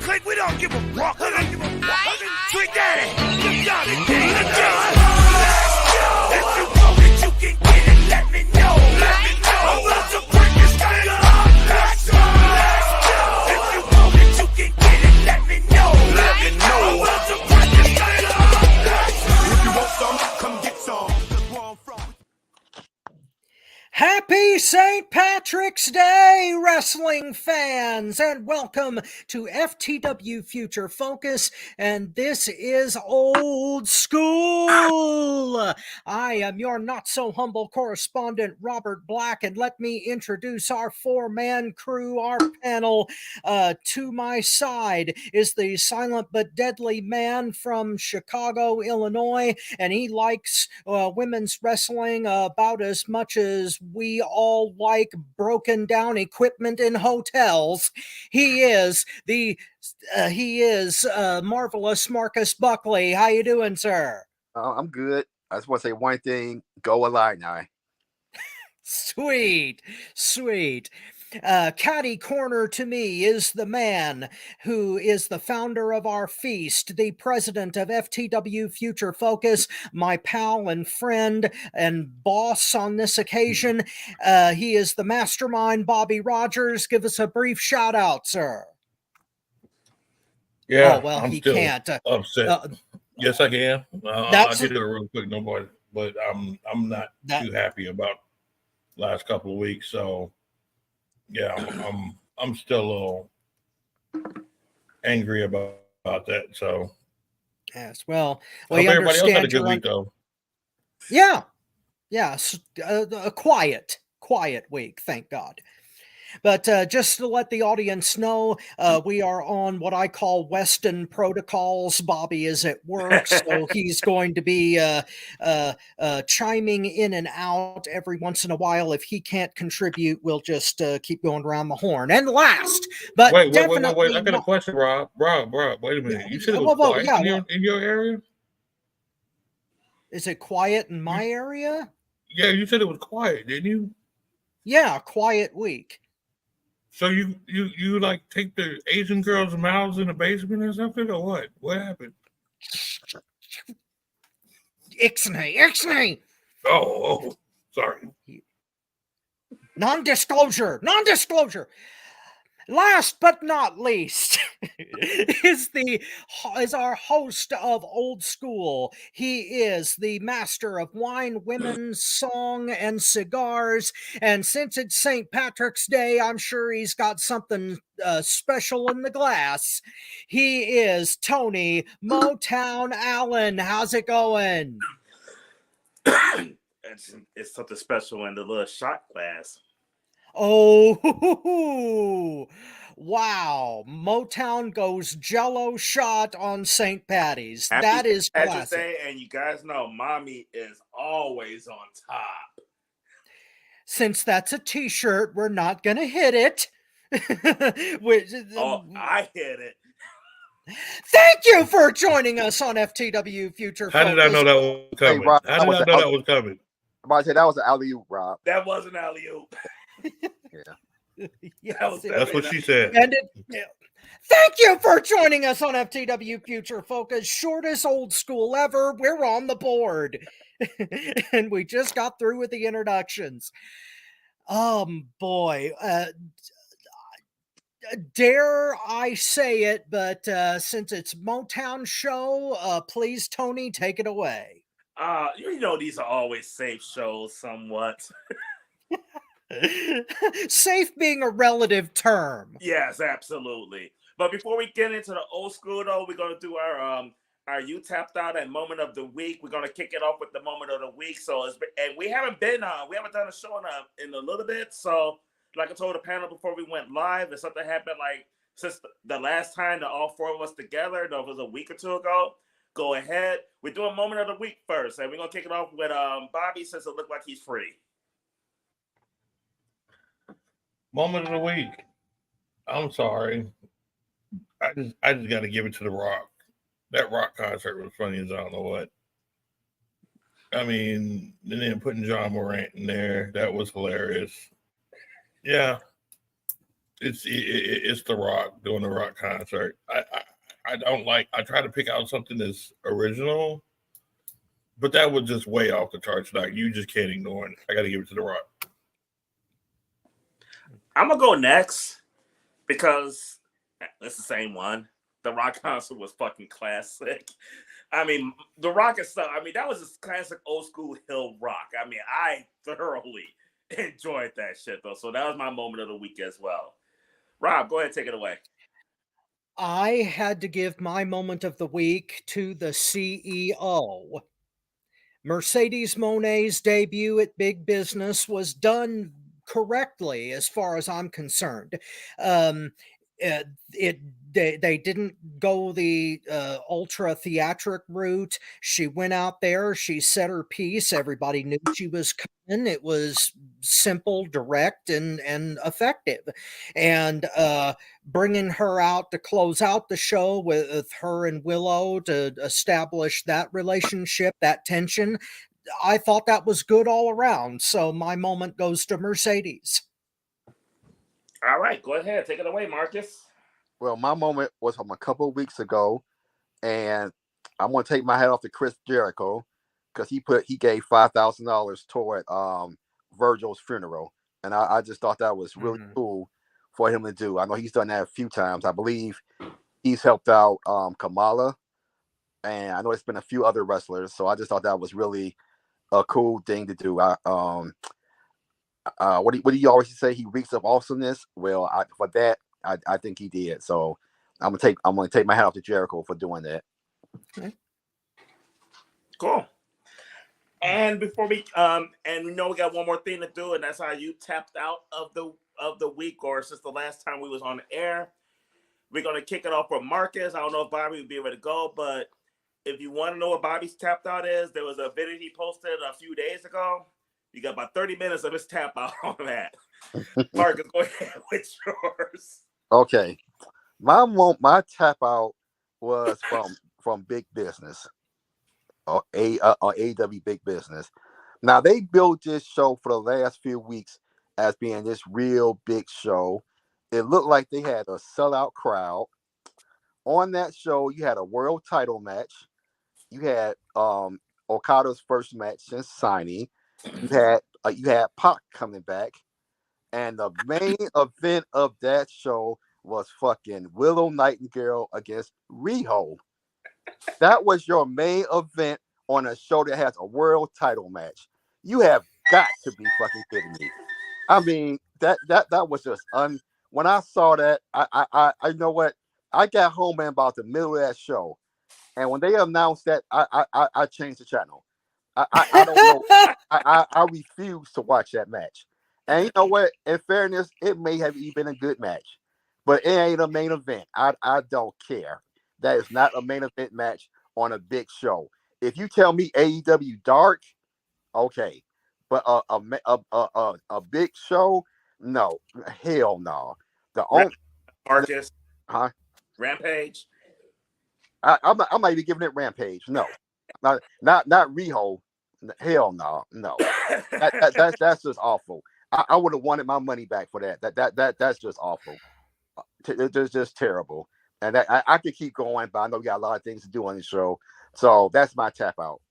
click, we don't give a fuck. We don't give a fuck. Sweet daddy, you got it, gang. Let's go. If you want it, you can get it. Let me know. Let me know. I'm about to break this thing up. Let's go. If you want it, you can get it. Let me know. Let me know. I'm about to break this thing up. If you want some, come get some. Happy St. Patrick's Day, wrestling fans, and welcome to FTW Future Focus, and this is Old School. I am your not-so-humble correspondent, Robert Black, and let me introduce our four-man crew, our panel. To my side is the silent but deadly man from Chicago, Illinois, and he likes women's wrestling about as much as we all like broken down equipment in hotels. He is marvelous Marcus Buckley. How you doing, sir? I'm good. I just want to say one thing: go Illini. Sweet. Catty corner to me is the man who is the founder of our feast, the president of FTW Future Focus, my pal and friend and boss on this occasion. He is the mastermind, Bobby Rogers. Give us a brief shout out, sir. Yeah, oh, well, I'm he still can't. upset. Yes, I can. I did it real quick, nobody, but I'm not too happy about last couple of weeks. So yeah, I'm still a little angry about that. So yes, well, everybody else had a good week though. Yeah, a quiet week, thank God. But just to let the audience know, we are on what I call Weston protocols. Bobby is at work, so he's going to be chiming in and out every once in a while. If he can't contribute, we'll just keep going around the horn. And last, but wait! I got a question, Rob. Rob, wait a minute. You said it was quiet in your area? Is it quiet in my area? Yeah, you said it was quiet, didn't you? Yeah, quiet week. So you like take the Asian girls' mouths in the basement or something, or what? What happened? Ixnay. Oh, sorry. Non-disclosure. Last but not least is our host of Old School. He is the master of wine, women, song, and cigars. And since it's St. Patrick's Day, I'm sure he's got something special in the glass. He is Tony Motown Allen. How's it going? It's something special in the little shot glass. Oh, wow. Motown goes Jell-O shot on St. Patty's. That is classic. Day, and you guys know Mommy is always on top. Since that's a t-shirt, we're not going to hit it. I hit it. Thank you for joining us on FTW Future Focus. How did I know that was coming? Hey, Rob, How did I know that was coming? I'm about to say that was an alley-oop, Rob. That was an alley-oop. Yeah. Yes, that's what she said. Thank you for joining us on FTW Future Focus. Shortest Old School ever. We're on the board. And we just got through with the introductions. Boy. Dare I say it, but since it's Motown show, please, Tony, take it away. You know these are always safe shows somewhat. Safe being a relative term. Yes, absolutely. But before we get into the old school, though, we're going to do our You Tapped Out and Moment of the Week. We're going to kick it off with the Moment of the Week. And we haven't done a show in a little bit. So, like I told the panel before we went live, if something happened like since the last time that all four of us together, though it was a week or two ago, go ahead. We're doing Moment of the Week first, and we're going to kick it off with Bobby since it looked like he's free. Moment of the week. I'm sorry. I just got to give it to The Rock. That Rock concert was funny as I don't know what. I mean, and then putting John Morant in there, that was hilarious. Yeah. It's The Rock doing the Rock concert. I don't like. I try to pick out something that's original, but that was just way off the charts. Like you just can't ignore it. I got to give it to The Rock. I'm gonna go next because it's the same one. The Rock concert was fucking classic. I mean, The Rock is stuff. I mean, that was just classic old school hill rock. I mean, I thoroughly enjoyed that shit though. So that was my moment of the week as well. Rob, go ahead and take it away. I had to give my moment of the week to the CEO. Mercedes Moné's debut at Big Business was done correctly as far as I'm concerned. They didn't go the ultra theatric route. She went out there, she said her piece, everybody knew she was coming. It was simple, direct, and effective. And bringing her out to close out the show with her and Willow to establish that relationship, that tension, I thought that was good all around. So my moment goes to Mercedes. All right, go ahead, take it away, Marcus. Well, my moment was from a couple of weeks ago, and I'm gonna take my hat off to Chris Jericho because he gave $5,000 toward Virgil's funeral, and I just thought that was really cool for him to do. I know he's done that a few times. I believe he's helped out Kamala, and I know it's been a few other wrestlers. So I just thought that was really a cool thing to do. What do you always say? He reeks of awesomeness. Well, for that, I think he did. So I'm gonna take my hat off to Jericho for doing that. Okay. Cool. And before we and we know we got one more thing to do, and that's how you tapped out of the week, or since the last time we was on the air. We're gonna kick it off for Marcus. I don't know if Bobby would be able to go, but if you want to know what Bobby's tapped out is, there was a video he posted a few days ago. You got about 30 minutes of his tap out on that. Marcus, go ahead with yours. Okay, my tap out was from Big Business, or AW Big Business. Now they built this show for the last few weeks as being this real big show. It looked like they had a sellout crowd. On that show, you had a world title match. You had Okada's first match since signing. You had Pac coming back, and the main event of that show was fucking Willow Nightingale against Riho. That was your main event on a show that has a world title match. You have got to be fucking kidding me. I mean, that was just when I saw that, I know what, I got home in about the middle of that show, and when they announced that, I changed the channel. I don't know. I refuse to watch that match. And you know what? In fairness, it may have even been a good match, but it ain't a main event. I don't care. That is not a main event match on a big show. If you tell me AEW Dark, okay, but a big show, no, hell no. The only Marcus, huh? Rampage. I'm not even giving it Rampage. No, not Riho. Hell no. That's just awful. I would have wanted my money back for that. That's just awful. It's just terrible. And I could keep going, but I know we got a lot of things to do on the show. So that's my tap out.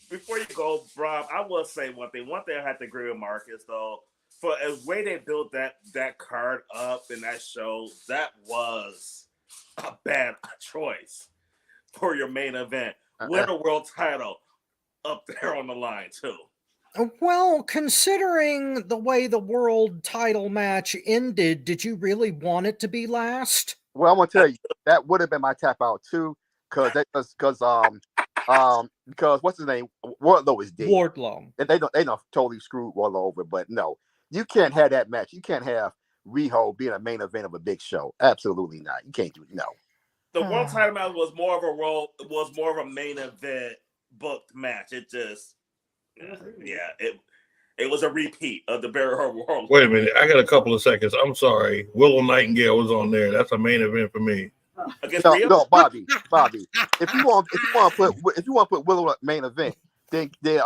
Before you go, Rob, I will say one thing. One thing I have to agree with Marcus, though, for the way they built that card up in that show, that was a bad choice for your main event. Win a world title up there on the line, too. Well, considering the way the world title match ended, did you really want it to be last? Well, I'm gonna tell you that would have been my tap out too, because what's his name? Wardlow is dead. Wardlow. They don't totally screwed Wardlow over, but no, you can't have that match. You can't have Riho being a main event of a big show. Absolutely not. You can't do it. No. The world title match was more of a main event booked match. It just, it was a repeat of the Barrier World. Wait a minute, I got a couple of seconds. I'm sorry, Willow Nightingale was on there. That's a main event for me. No, Bobby. If you want to put Willow at main event, then you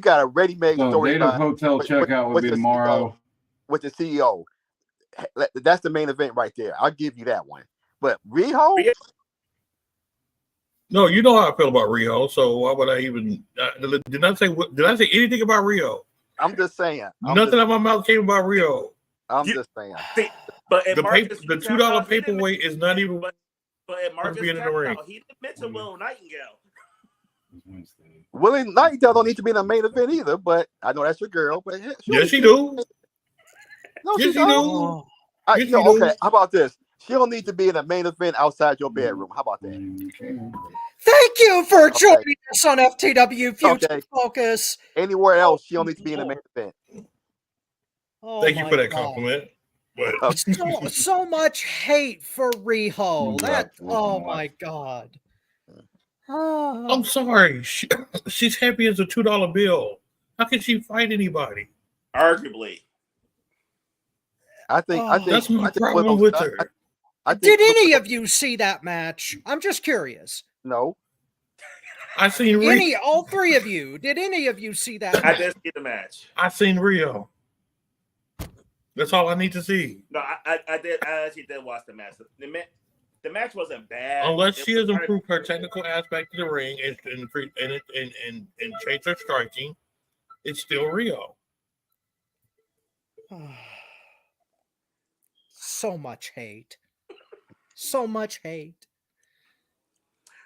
got a ready-made story. Date of hotel checkout would be tomorrow with the CEO. that's the main event right there. I'll give you that one. But Riho, No, you know how I feel about Rio, so why would I even? Did I say anything about Rio? I'm just saying. Nothing out of my mouth came about Rio. I'm just saying. See, but in The Marcus, the $2 paperweight is not even but in Marcus being in the ring. he didn't mention Will Nightingale. Willie Nightingale don't need to be in the main event either, but I know that's your girl. But Yes, she do. No, Yes, she she don't. do. Yes, she Okay, do. how about this? She don't need to be in the main event outside your bedroom. How about that? Thank you for joining us on FTW Future Focus. Anywhere else, she don't need to be in the main event. Oh, Thank you for that God. compliment. But So much hate for Riho. Oh my God. I'm sorry. She's happy as a $2 bill. How can she fight anybody? Arguably. I think That's my problem with her. Did any of you see that match? I'm just curious. No. I seen all three of you. Did any of you see that? I did see the match. I seen Rio. That's all I need to see. No, I actually did watch the match. The match wasn't bad. Unless she has improved her technical aspect of the ring and changed her striking, it's still Rio. So much hate. So much hate.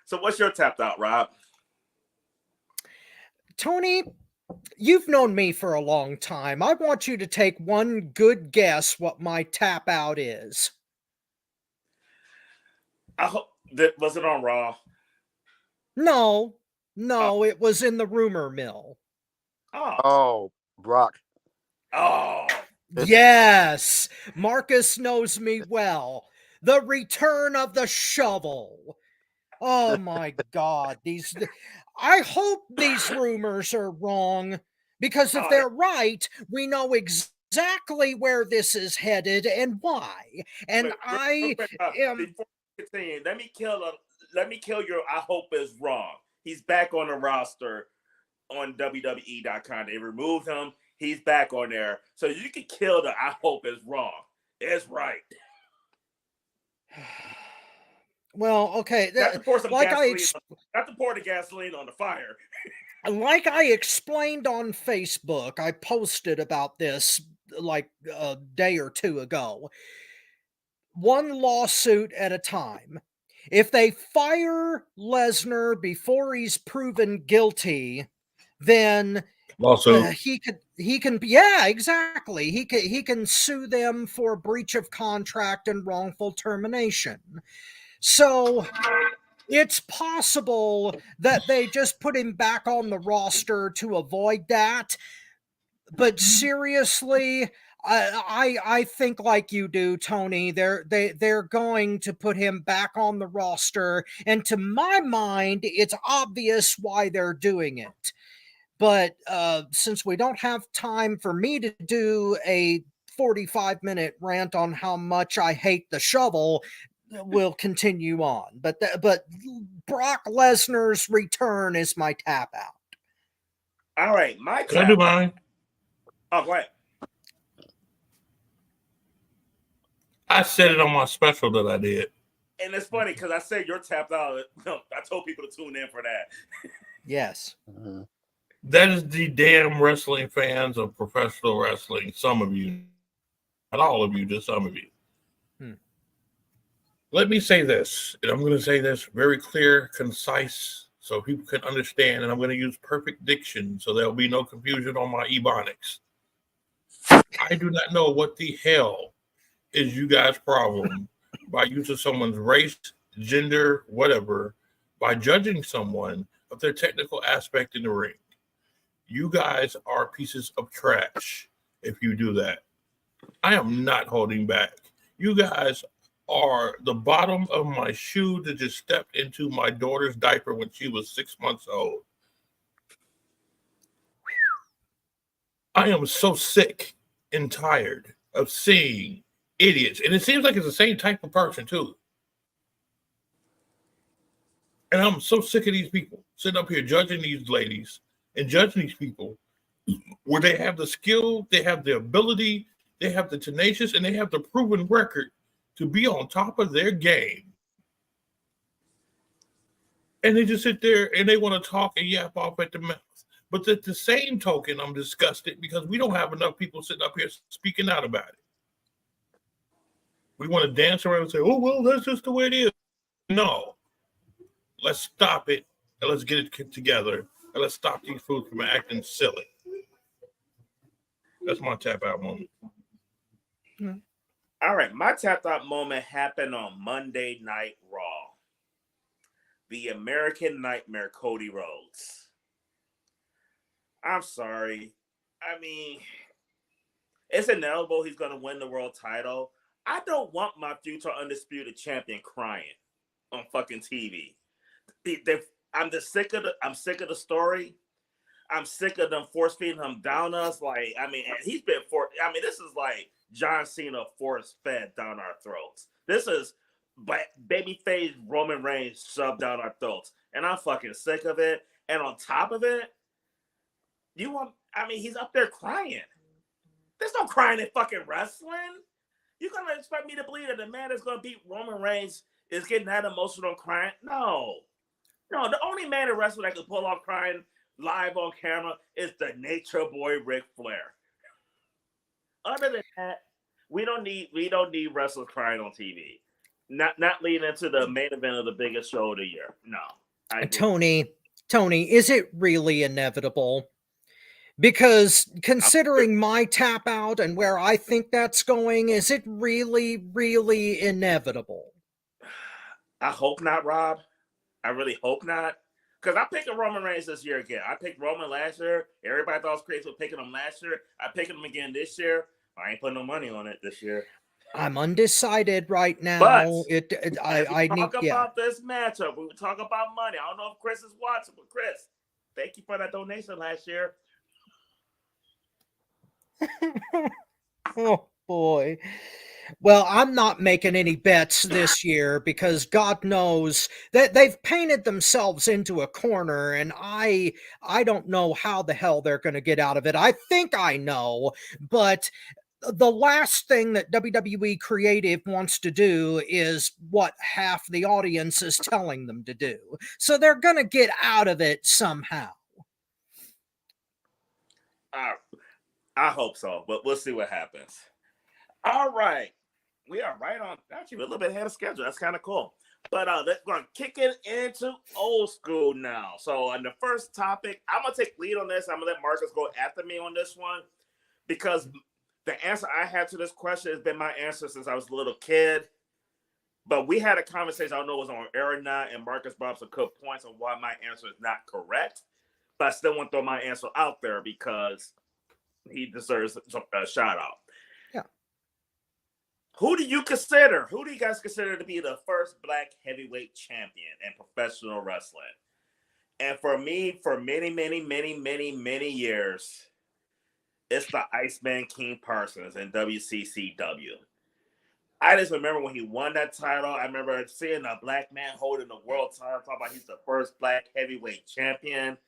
So what's your tapped out, Rob? Tony, you've known me for a long time. I want you to take one good guess what my tap out is. I hope was it on Raw? No, it was in the rumor mill. Oh, Brock. Oh. Yes, Marcus knows me well. The return of the shovel. Oh my God. I hope these rumors are wrong, because if they're right, we know exactly where this is headed and why. And before we continue, let me kill your I hope is wrong. He's back on the roster on WWE.com. They removed him. He's back on there. So you can kill the I hope is wrong. It's right. Well, okay. Not to pour the gasoline on the fire. Like I explained on Facebook, I posted about this like a day or two ago. One lawsuit at a time. If they fire Lesnar before he's proven guilty, then he can exactly. He can sue them for breach of contract and wrongful termination. So it's possible that they just put him back on the roster to avoid that. But seriously, I think like you do, Tony. They're going to put him back on the roster, and to my mind, it's obvious why they're doing it. But since we don't have time for me to do a 45-minute rant on how much I hate the shovel, we'll continue on. But Brock Lesnar's return is my tap out. All right, my tap. Can I do mine? Oh, go ahead. I said it on my special that I did. And it's funny because I said you're tapped out. I told people to tune in for that. Yes. Mm-hmm. That is the damn wrestling fans of professional wrestling. Some of you, not all of you, just some of you. Let me say this, and I'm going to say this very clear, concise, so people can understand, and I'm going to use perfect diction so there'll be no confusion on my ebonics. I do not know what the hell is you guys' problem by using someone's race, gender, whatever, by judging someone of their technical aspect in the ring. You guys are pieces of trash if you do that. I am not holding back. You guys are the bottom of my shoe that just stepped into my daughter's diaper when she was 6 months old. I am so sick and tired of seeing idiots. And it seems like it's the same type of person, too. And I'm so sick of these people sitting up here judging these ladies and judging these people where they have the skill, they have the ability, They have the tenacious and they have the proven record to be on top of their game. And they just sit there and they want to talk and yap off at the mouth. But at the same token, I'm disgusted because we don't have enough people sitting up here speaking out about it. We want to dance around and say, oh, well, that's just the way it is. No. Let's stop it and let's get it together and let's stop these fools from acting silly. That's my tap out moment. All right, my tap out moment happened on Monday Night Raw. The American Nightmare, Cody Rhodes. I'm sorry. I mean, it's inevitable he's going to win the world title. I don't want my future undisputed champion crying on fucking TV. I'm sick of the story. I'm sick of them force feeding him down us. Like, I mean, and he's been this is like John Cena force fed down our throats. This is babyface Roman Reigns shoved down our throats, and I'm fucking sick of it. And on top of it, he's up there crying. There's no crying in fucking wrestling. You're gonna expect me to believe that the man that's gonna beat Roman Reigns is getting that emotional crying? No, the only man in wrestling that can pull off crying live on camera is the Nature Boy Ric Flair. Other than that, we don't need wrestlers crying on TV. Not leading into the main event of the biggest show of the year. No. Tony, is it really inevitable? Because considering my tap out and where I think that's going, is it really, really inevitable? I hope not, Rob. I really hope not. Because I'm picking Roman Reigns this year again. I picked Roman last year. Everybody thought I was crazy for picking him last year. I picked him again this year. I ain't putting no money on it this year. I'm undecided right now. But I talk about this matchup. We talk about money. I don't know if Chris is watching, but Chris, thank you for that donation last year. Oh boy. Well, I'm not making any bets this year because God knows that they've painted themselves into a corner, and I don't know how the hell they're going to get out of it. I think I know, but the last thing that WWE Creative wants to do is what half the audience is telling them to do. So they're going to get out of it somehow. I hope so, but we'll see what happens. All right. We are right on, actually, a little bit ahead of schedule. That's kind of cool. But let's go and kick it into old school now. So on the first topic, I'm going to take lead on this. I'm going to let Marcus go after me on this one because the answer I have to this question has been my answer since I was a little kid. But we had a conversation, I don't know if it was on air or not, and Marcus brought up some good points on why my answer is not correct. But I still want to throw my answer out there because he deserves a shout out. Yeah. Who do you guys consider to be the first black heavyweight champion in professional wrestling? And for me, for many, many, many, many, many years, it's the Iceman King Parsons in WCCW. I just remember when he won that title. I remember seeing a black man holding the world title, talking about he's the first black heavyweight champion.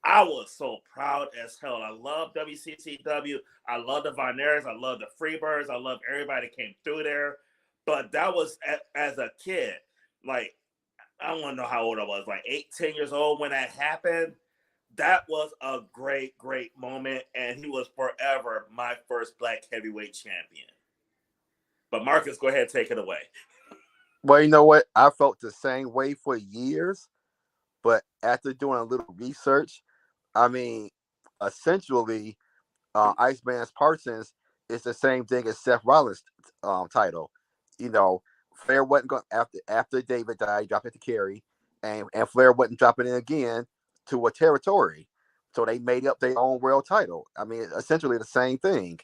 I was so proud as hell. I love WCCW. I love the Voners. I love the Freebirds. I love everybody that came through there. But that was as a kid. Like, I don't want to know how old I was, like 8, 10 years old when that happened. That was a great, great moment. And he was forever my first black heavyweight champion. But Marcus, go ahead and take it away. Well, you know what? I felt the same way for years. But after doing a little research, I mean, essentially, Iceman Parsons is the same thing as Seth Rollins' title. You know, Flair wasn't going after David died, he dropped it to Kerry, and Flair wasn't dropping it again to a territory. So they made up their own world title. I mean, essentially the same thing.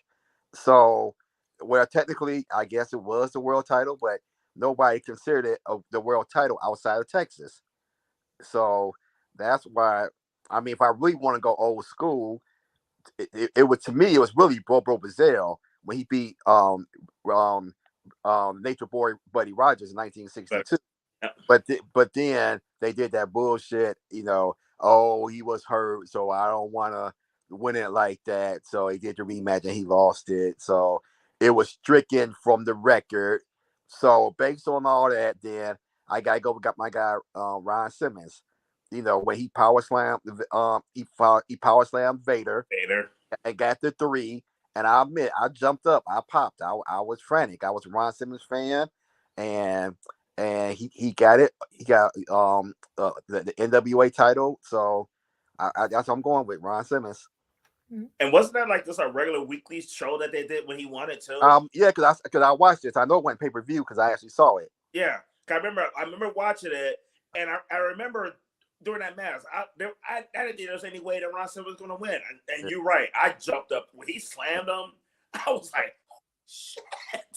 So, well, technically, I guess it was the world title, but nobody considered it the world title outside of Texas. So that's why, I mean, if I really want to go old school, it was, to me, it was really Bobo Bazell when he beat Nature Boy Buddy Rogers in 1962. But then they did that bullshit, you know, oh, he was hurt, so I don't want to win it like that. So he did the rematch and he lost it. So it was stricken from the record. So based on all that, then I gotta go got my guy Ron Simmons. You know, when he power slammed he power slammed Vader and got the 3. And I admit, I jumped up, I popped, I was frantic. I was a Ron Simmons fan, and he got it. He got the NWA title. So that's what I'm going with, Ron Simmons. And wasn't that like just a regular weekly show that they did when he wanted to? Yeah, because I watched it. I know it went pay-per-view because I actually saw it. Yeah, I remember watching it, and I remember during that match, I didn't think there was any way that Ron Simmons was going to win. And you're right, I jumped up when he slammed him. I was like, shit.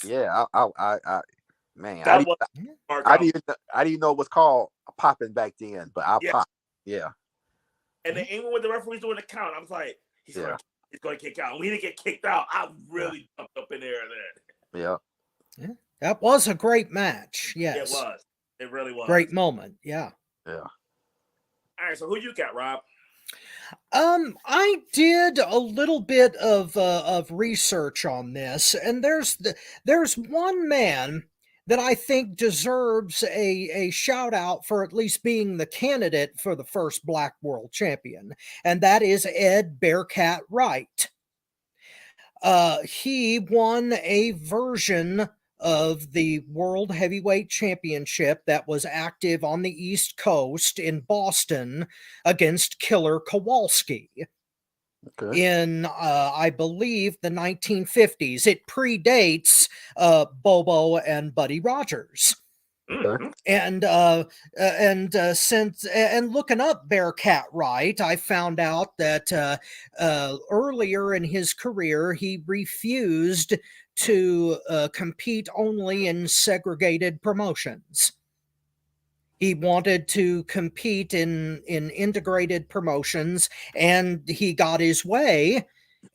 Yeah, I man, I didn't know it was called popping back then, but I popped. Yeah. And then even when the referee's doing the count, I was like, he's going to kick out. When he didn't get kicked out, I really jumped up in there then. Yeah. That was a great match. Yes. It was. It really was. Great moment. Yeah. Yeah. All right, so who you got, Rob? I did a little bit of research on this, and there's one man that I think deserves a shout out for at least being the candidate for the first Black World Champion, and that is Ed Bearcat Wright. He won a version of the World Heavyweight Championship that was active on the East Coast in Boston against Killer Kowalski in, I believe, the 1950s. It predates Bobo and Buddy Rogers. And looking up Bearcat Wright, I found out that earlier in his career he refused to compete only in segregated promotions. He wanted to compete in integrated promotions, and he got his way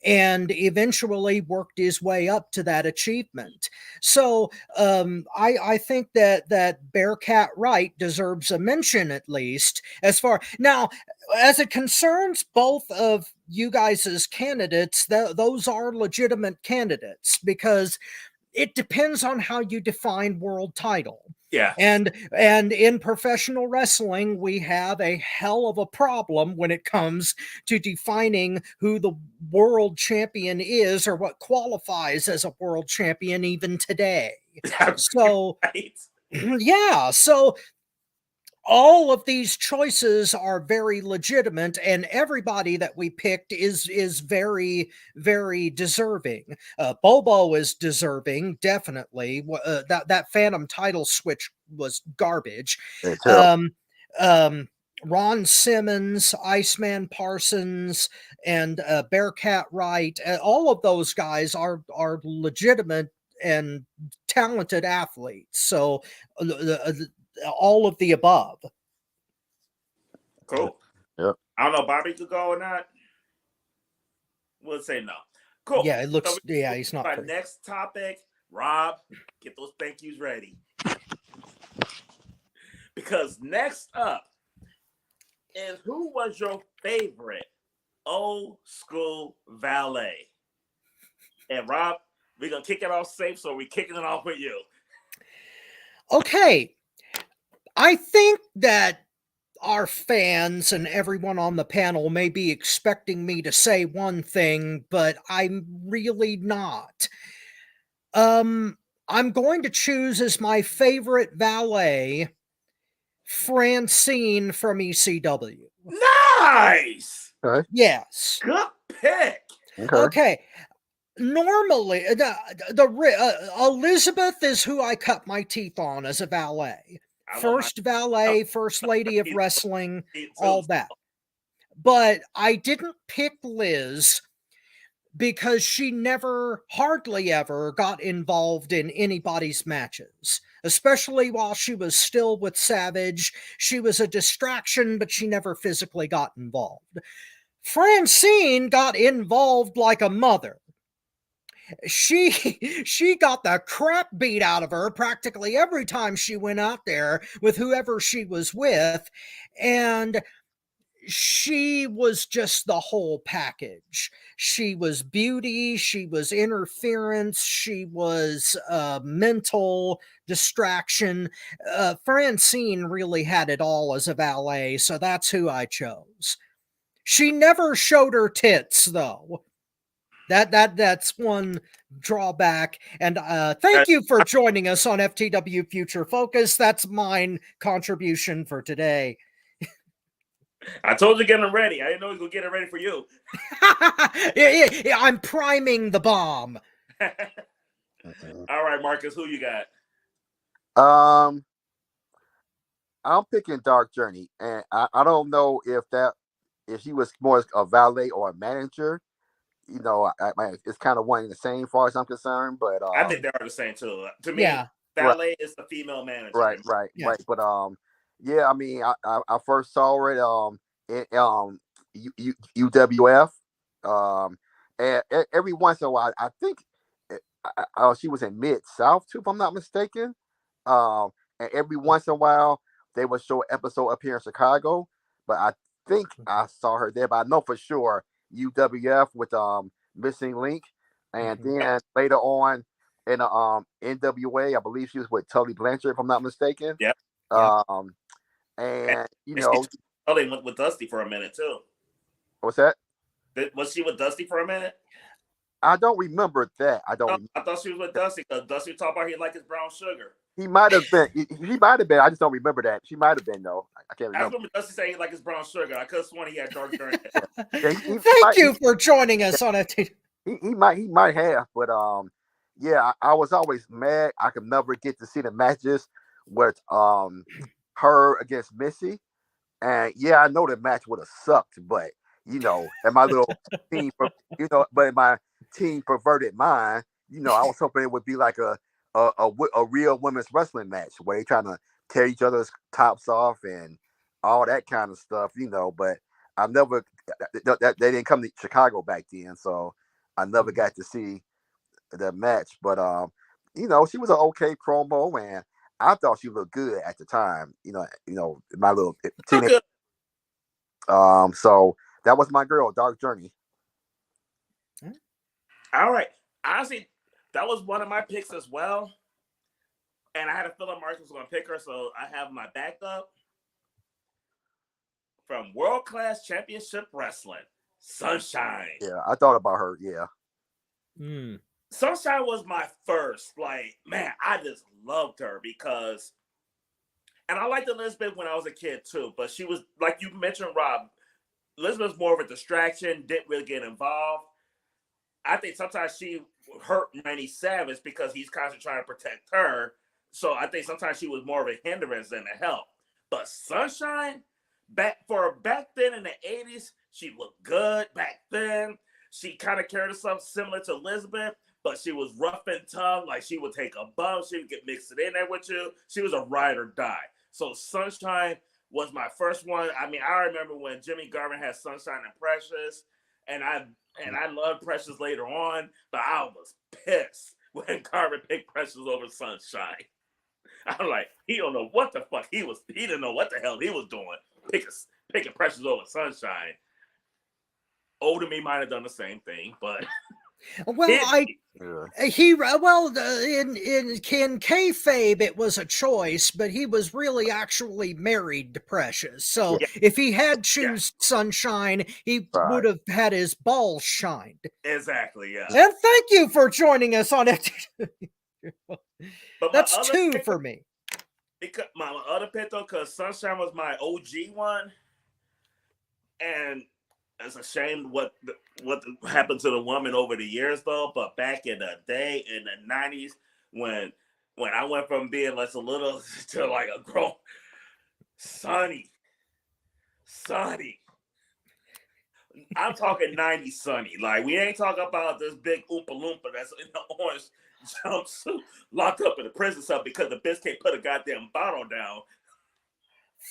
and eventually worked his way up to that achievement. So I think that Bearcat Wright deserves a mention, at least. Now, as it concerns both of you guys' candidates, those are legitimate candidates, because it depends on how you define world title. Yeah. And in professional wrestling, we have a hell of a problem when it comes to defining who the world champion is or what qualifies as a world champion even today. So, yeah, so all of these choices are very legitimate, and everybody that we picked is very, very deserving. Bobo is deserving, definitely. That Phantom title switch was garbage. Ron Simmons, Iceman Parsons, and Bearcat Wright, all of those guys are legitimate and talented athletes. So all of the above. Cool. Yep. I don't know, Bobby could go or not. We'll say no. Cool. Yeah, it looks. He's not. Our Pretty. next topic, Rob, get those thank yous ready. Because next up is who was your favorite old school valet? And Rob, we're gonna kick it off safe, so we're kicking it off with you. Okay. I think that our fans and everyone on the panel may be expecting me to say one thing, but I'm really not. I'm going to choose as my favorite valet Francine from ECW. Nice. Okay. Yes. Good pick. Okay. Normally, Elizabeth is who I cut my teeth on as a valet. First valet, first lady of wrestling, all that. But I didn't pick Liz because she hardly ever got involved in anybody's matches, especially while she was still with Savage. She was a distraction, but she never physically got involved. Francine got involved like a mother. She got the crap beat out of her practically every time she went out there with whoever she was with, and she was just the whole package. She was beauty, she was interference, she was mental distraction. Francine really had it all as a valet, so that's who I chose. She never showed her tits, though. That's one drawback. And thank you for joining us on FTW Future Focus. That's mine contribution for today. I told you to get him ready. I didn't know he was gonna get it ready for you. I'm priming the bomb. All right, Marcus, who you got? I'm picking Dark Journey, and I don't know if he was more a valet or a manager. You know, it's kind of one and the same, as far as I'm concerned. But I think they are the same too. To me, Yeah. valet is the female manager. right. Yeah. But yeah, I mean, I first saw it in UWF, and every once in a while, I think she was in Mid South too, if I'm not mistaken. And every once in a while, they would show an episode up here in Chicago. But I think I saw her there, but I know for sure UWF with Missing Link, and then later on in NWA, I believe she was with Tully Blanchard, if I'm not mistaken. Yep. And you know, Tully went with Dusty for a minute too. What's that? Was she with Dusty for a minute? I don't remember that. I thought she was with Dusty because Dusty talked about he liked his brown sugar. He might have been. He might have been. I just don't remember that. She might have been though. I can't remember. I remember Dusty saying he liked his brown sugar. I could have sworn he had dark journey. Thank you for joining us on it. He might have, but yeah, I was always mad I could never get to see the matches with her against Missy, and yeah, I know the match would have sucked, but you know, and my little team, but in my team perverted mind, you know, I was hoping it would be like a real women's wrestling match where they trying to tear each other's tops off and all that kind of stuff, you know. But I never they didn't come to Chicago back then, so I never got to see the match. But you know, she was an okay promo, and I thought she looked good at the time. You know, my little teenage. So that was my girl, Dark Journey. All right, honestly, that was one of my picks as well. And I had a feeling Marcus was going to pick her, so I have my backup from World Class Championship Wrestling, Sunshine. Yeah, I thought about her. Yeah. Sunshine was my first. Like, man, I just loved her because, and I liked Elizabeth when I was a kid too, but she was, like you mentioned, Rob, Elizabeth was more of a distraction, didn't really get involved. I think sometimes she hurt Randy Savage because he's constantly trying to protect her. So I think sometimes she was more of a hindrance than a help. But Sunshine, back then in the 80s, she looked good back then. She kind of carried herself similar to Elizabeth, but she was rough and tough. Like, she would take a bump, she would get mixed in there with you. She was a ride or die. So Sunshine was my first one. I mean, I remember when Jimmy Garvin had Sunshine and Precious, and I loved Precious later on, but I was pissed when Garvin picked Precious over Sunshine. I'm like, he don't know what the fuck he didn't know what the hell he was doing, picking Precious over Sunshine. Older me might have done the same thing, but well, in kayfabe it was a choice, but he was really actually married to Precious. So if he had choose Sunshine, he would have had his balls shined. Exactly, yeah. And thank you for joining us on it. That's two for me. Because my other pick though, because Sunshine was my OG one, and it's a shame what happened to the woman over the years though. But back in the day, in the 90s, when I went from being like a little to like a grown, Sunny. I'm talking 90s Sunny. Like, we ain't talking about this big Oompa Loompa that's in the orange jumpsuit locked up in the prison cell because the bitch can't put a goddamn bottle down.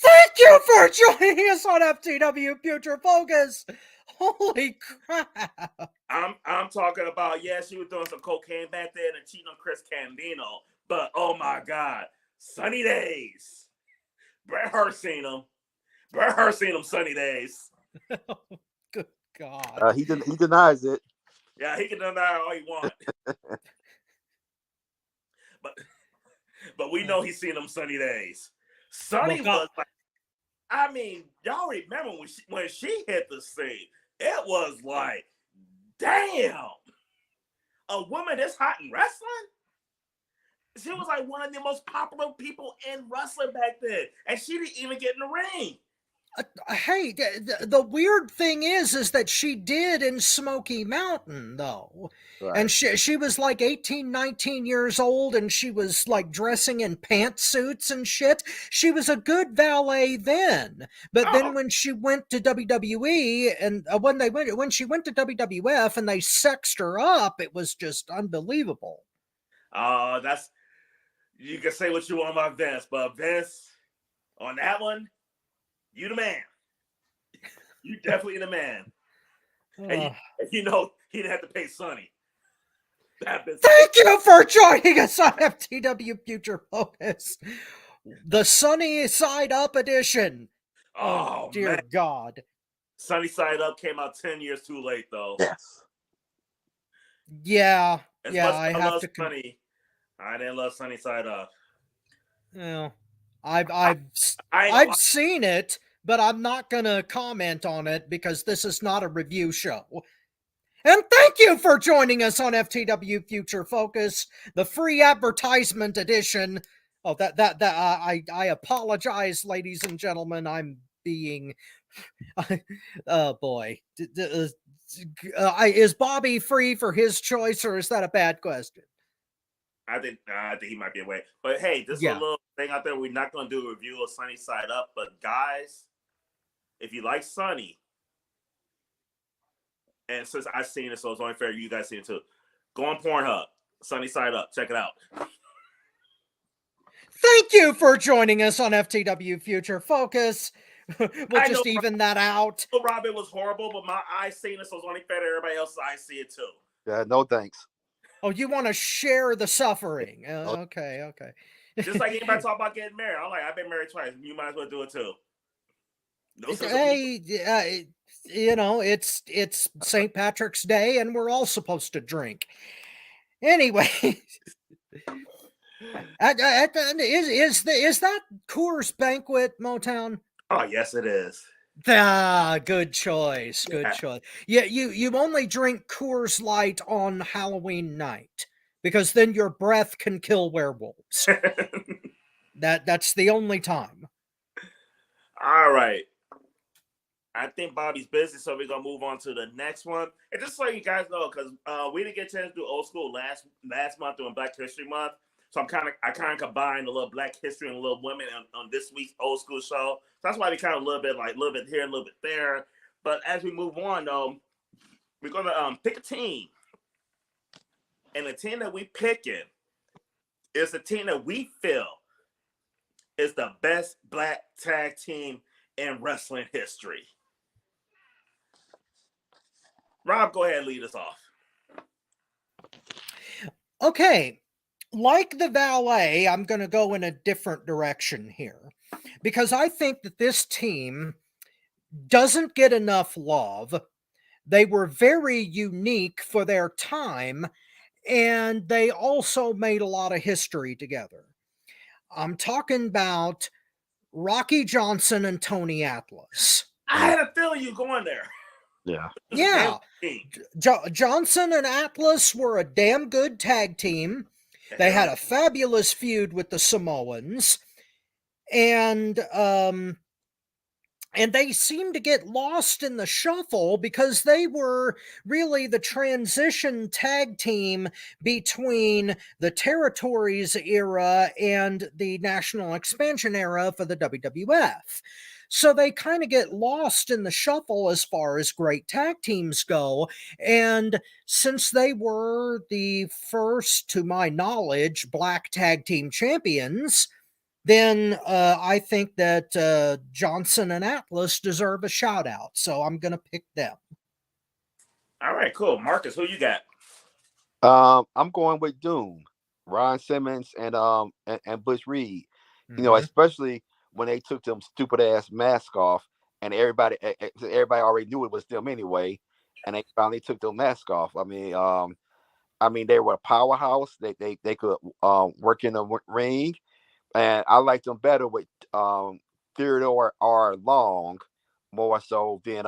Thank you for joining us on FTW Future Focus. Holy crap. I'm talking about, yeah, she was doing some cocaine back then and cheating on Chris Candido, but oh my God, Sunny Days. Bret Hart seen him. Bret Hart seen them sunny days. Good God. He denies it. Yeah, he can deny all he want. but we know he's seen them sunny days. Sunny was like, I mean, y'all remember when she hit the scene, it was like, damn, a woman this hot in wrestling? She was like one of the most popular people in wrestling back then, and she didn't even get in the ring. Hey, the weird thing is that she did in Smoky Mountain, though. Right. And she was like 18, 19 years old, and she was like dressing in pantsuits and shit. She was a good valet then. But then when she went to WWE, and when she went to WWF and they sexed her up, it was just unbelievable. You can say what you want about Vince, but Vince, on that one, you the man. You definitely the man. And you know, he didn't have to pay Sonny. Thank you for joining us on FTW Future Focus. The Sunny Side Up edition. Oh, dear man. God. Sunny Side Up came out 10 years too late, though. Yes. Yeah. As yeah, much I as I have love to. Sunny, I didn't love Sunny Side Up. Well, I've seen it, but I'm not gonna comment on it because this is not a review show. And thank you for joining us on FTW Future Focus, the free advertisement edition. Oh, I apologize, ladies and gentlemen. I'm being, oh boy, is Bobby free for his choice, or is that a bad question? I think he might be away. But hey, this is a little thing out there. We're not going to do a review of Sunny Side Up. But guys, if you like Sunny, and since I've seen it, so it's only fair you guys see it too, go on Pornhub, Sunny Side Up. Check it out. Thank you for joining us on FTW Future Focus. We'll just even that out. Robin was horrible, but my eyes seen it, so it's only fair to everybody else's eyes see it too. Yeah, no thanks. Oh, you want to share the suffering? Okay. Just like anybody talk about getting married, I'm like, I've been married twice. You might as well do it too. No, hey, you know, it's St. Patrick's Day, and we're all supposed to drink. Anyway, is that Coors Banquet, Motown? Oh yes, it is. Good choice. Good choice. Yeah, you only drink Coors Light on Halloween night because then your breath can kill werewolves. That's the only time. All right. I think Bobby's busy, so we're gonna move on to the next one. And just so you guys know, because we didn't get a chance to do Old School last month during Black History Month. So I kind of combined a little Black history and a little women on this week's Old School show. So that's why we kind of a little bit here, a little bit there. But as we move on, though, we're gonna pick a team, and the team that we picking is the team that we feel is the best Black tag team in wrestling history. Rob, go ahead and lead us off. Okay. Like the Valet, I'm going to go in a different direction here because I think that this team doesn't get enough love. They were very unique for their time, and they also made a lot of history together. I'm talking about Rocky Johnson and Tony Atlas. I had a feeling you going there. Yeah. Johnson and Atlas were a damn good tag team. They had a fabulous feud with the Samoans, and they seemed to get lost in the shuffle because they were really the transition tag team between the Territories era and the National Expansion era for the WWF. So they kind of get lost in the shuffle as far as great tag teams go. And since they were the first, to my knowledge, Black tag team champions, then I think that Johnson and Atlas deserve a shout out. So I'm going to pick them. All right, cool. Marcus, who you got? I'm going with Doom, Ron Simmons, and Bush Reed. You know, especially when they took them stupid ass masks off, and everybody already knew it was them anyway, and they finally took their mask off. I mean they were a powerhouse. They could work in the ring, and I liked them better with Theodore R. Long more so than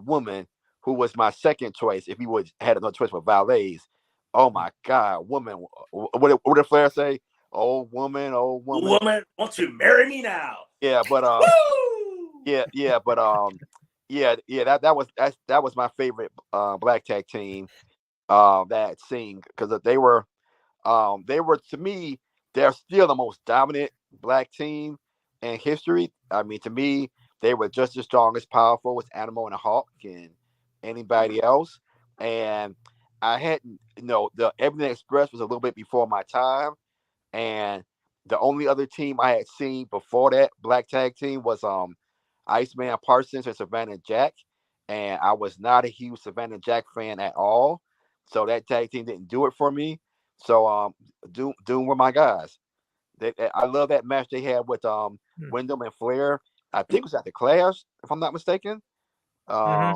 Woman, who was my second choice if you would had another choice for valets. Oh my God, Woman! What did Flair say? Old woman. Woman, won't you marry me now? Yeah, but Woo! that was my favorite black tag team that scene because they were to me they're still the most dominant black team in history. I mean, to me, they were just as strong as powerful as Animal and Hawk and anybody else. And I hadn't, the Everything Express was a little bit before my time. And the only other team I had seen before that black tag team was Iceman Parsons and Savannah Jack. And I was not a huge Savannah Jack fan at all. So that tag team didn't do it for me. So Doom were my guys. I love that match they had with Wyndham and Flair. I think it was at the Clash, if I'm not mistaken. But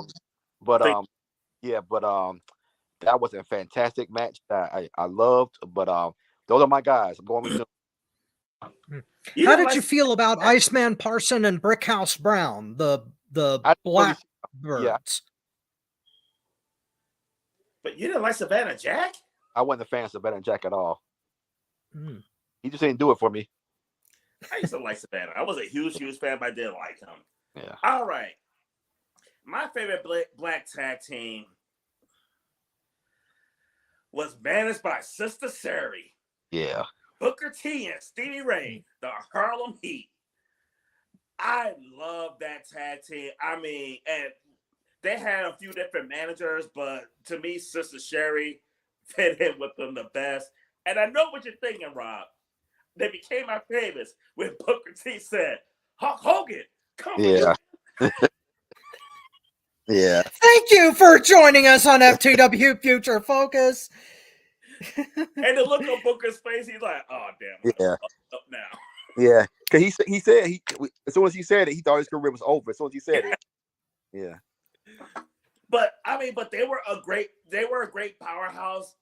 that was a fantastic match that I loved. But those are my guys. I'm going with them. How did you feel about Iceman Parson and Brickhouse Brown, the Blackbirds? But you didn't like Savannah Jack? I wasn't a fan of Savannah Jack at all. He just didn't do it for me. I used to like Savannah. I was a huge fan, but I didn't like him. Yeah. All right. My favorite black tag team was managed by Sister Sherry. Yeah. Booker T and Stevie Ray, the Harlem Heat. I love that tag team. I mean, and they had a few different managers, but to me, Sister Sherry fit in with them the best. And I know what you're thinking, Rob. They became my favorites when Booker T said, Hulk Hogan, come Yeah. Yeah. Thank you for joining us on FTW Future Focus. And the look on Booker's face, he's like, "Oh damn, yeah, up now." Yeah, because he said as soon as he said it, he thought his career was over. As soon as he said it, yeah. But I mean, they were a great powerhouse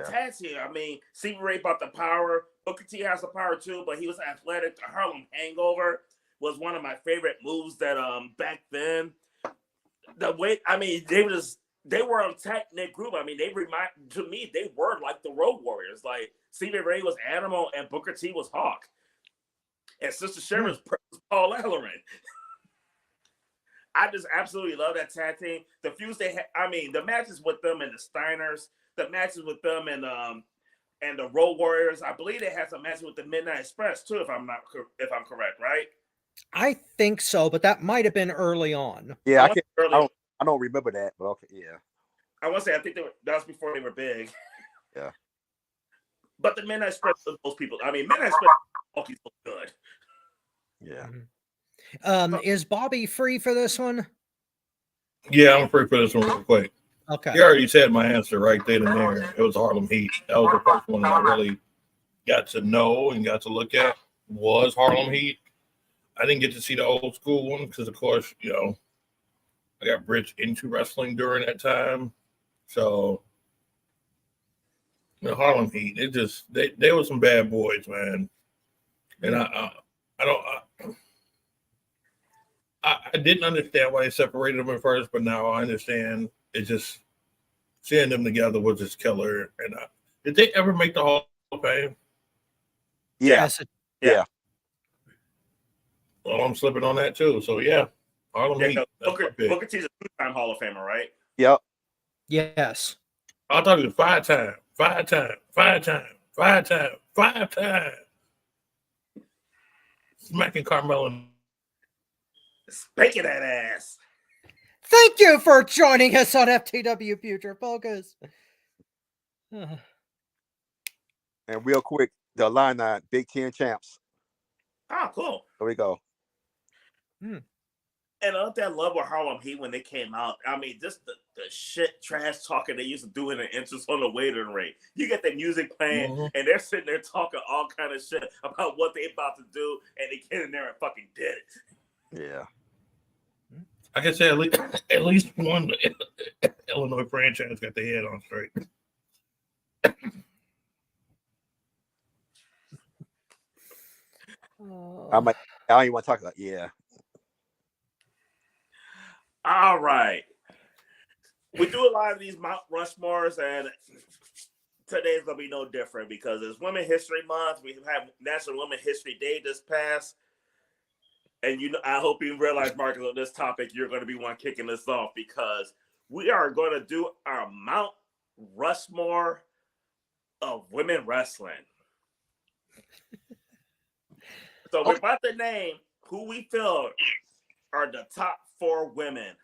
tag team. I mean, Stevie Ray brought the power. Booker T has the power too, but he was athletic. The Harlem Hangover was one of my favorite moves that back then. The way they were a tight-knit group. I mean, they were like the Road Warriors. Like Stevie Ray was Animal and Booker T was Hawk. And Sister Sherry was Paul Ellering. I just absolutely love that tag team. The feuds they had, I mean, the matches with them and the Steiners, the matches with them and the Road Warriors. I believe they had some matches with the Midnight Express too, if I'm correct, right? I think so, but that might have been early on. Yeah, I don't remember that, but okay, yeah. I want to say I think that was before they were big. Yeah. But the Midnight Express, most people. I mean, Midnight Express is so good. Yeah. Is Bobby free for this one? Yeah, I'm free for this one real quick. Okay. You already said my answer right then and there. It was Harlem Heat. That was the first one that I really got to know and got to look at was Harlem Heat. I didn't get to see the old school one because, of course, I got bridged into wrestling during that time. So, Harlem Heat, they were some bad boys, man. And I didn't understand why they separated them at first, but now I understand. It's just seeing them together was just killer. And did they ever make the Hall of Fame? Yeah. Yeah. Well, I'm slipping on that too. So yeah, Harlem Heat. Booker T's a two-time Hall of Famer, right? Yep. Yes. I thought it was five time. Smacking Carmelo. Spanking that ass. Thank you for joining us on FTW Future Focus. And real quick, the Illini Big Ten champs. Oh, cool. There we go. And I love with Harlem Heat when they came out. I mean, just the shit trash talking they used to do in the entrance on the waiting ring. You get the music playing, and they're sitting there talking all kind of shit about what they about to do, and they get in there and fucking did it. Yeah. I can say at least one Illinois franchise got their head on straight. I don't even want to talk about. Yeah. All right. We do a lot of these Mount Rushmores, and today's gonna be no different because it's Women's History Month. We have National Women's History Day just passed, and I hope you realize, Marcus, on this topic, you're going to be one kicking this off because we are going to do our Mount Rushmore of women wrestling. So we're about to name who we feel are the top 4 women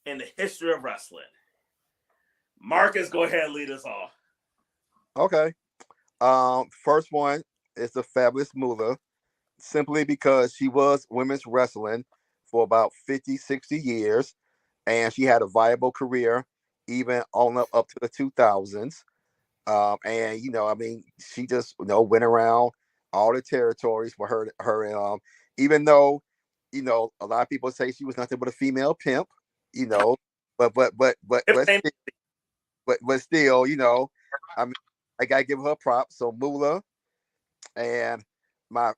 in the history of wrestling. Marcus, go ahead and lead us off. Okay. First one is the fabulous Moolah, simply because she was women's wrestling for about 50, 60 years, and she had a viable career even on up to the 2000s. And I mean, she just went around all the territories for her. Even though a lot of people say she was nothing but a female pimp, but still, I mean, I gotta give her props. So Moolah, and my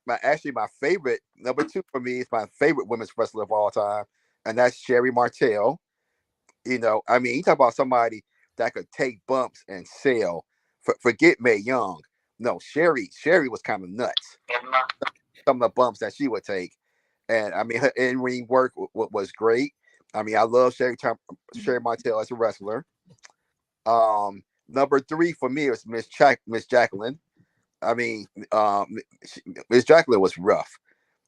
favorite number 2 for me is my favorite women's wrestler of all time, and that's Sherry Martel. I mean, you talk about somebody that could take bumps and sell. Forget Mae Young. No, Sherry was kind of nuts. Some of the bumps that she would take, and I mean, her in-ring work was great. I mean, I love Sherry Martel as a wrestler. Number 3 for me is Miss Jacqueline. I mean, Miss Jacqueline was rough.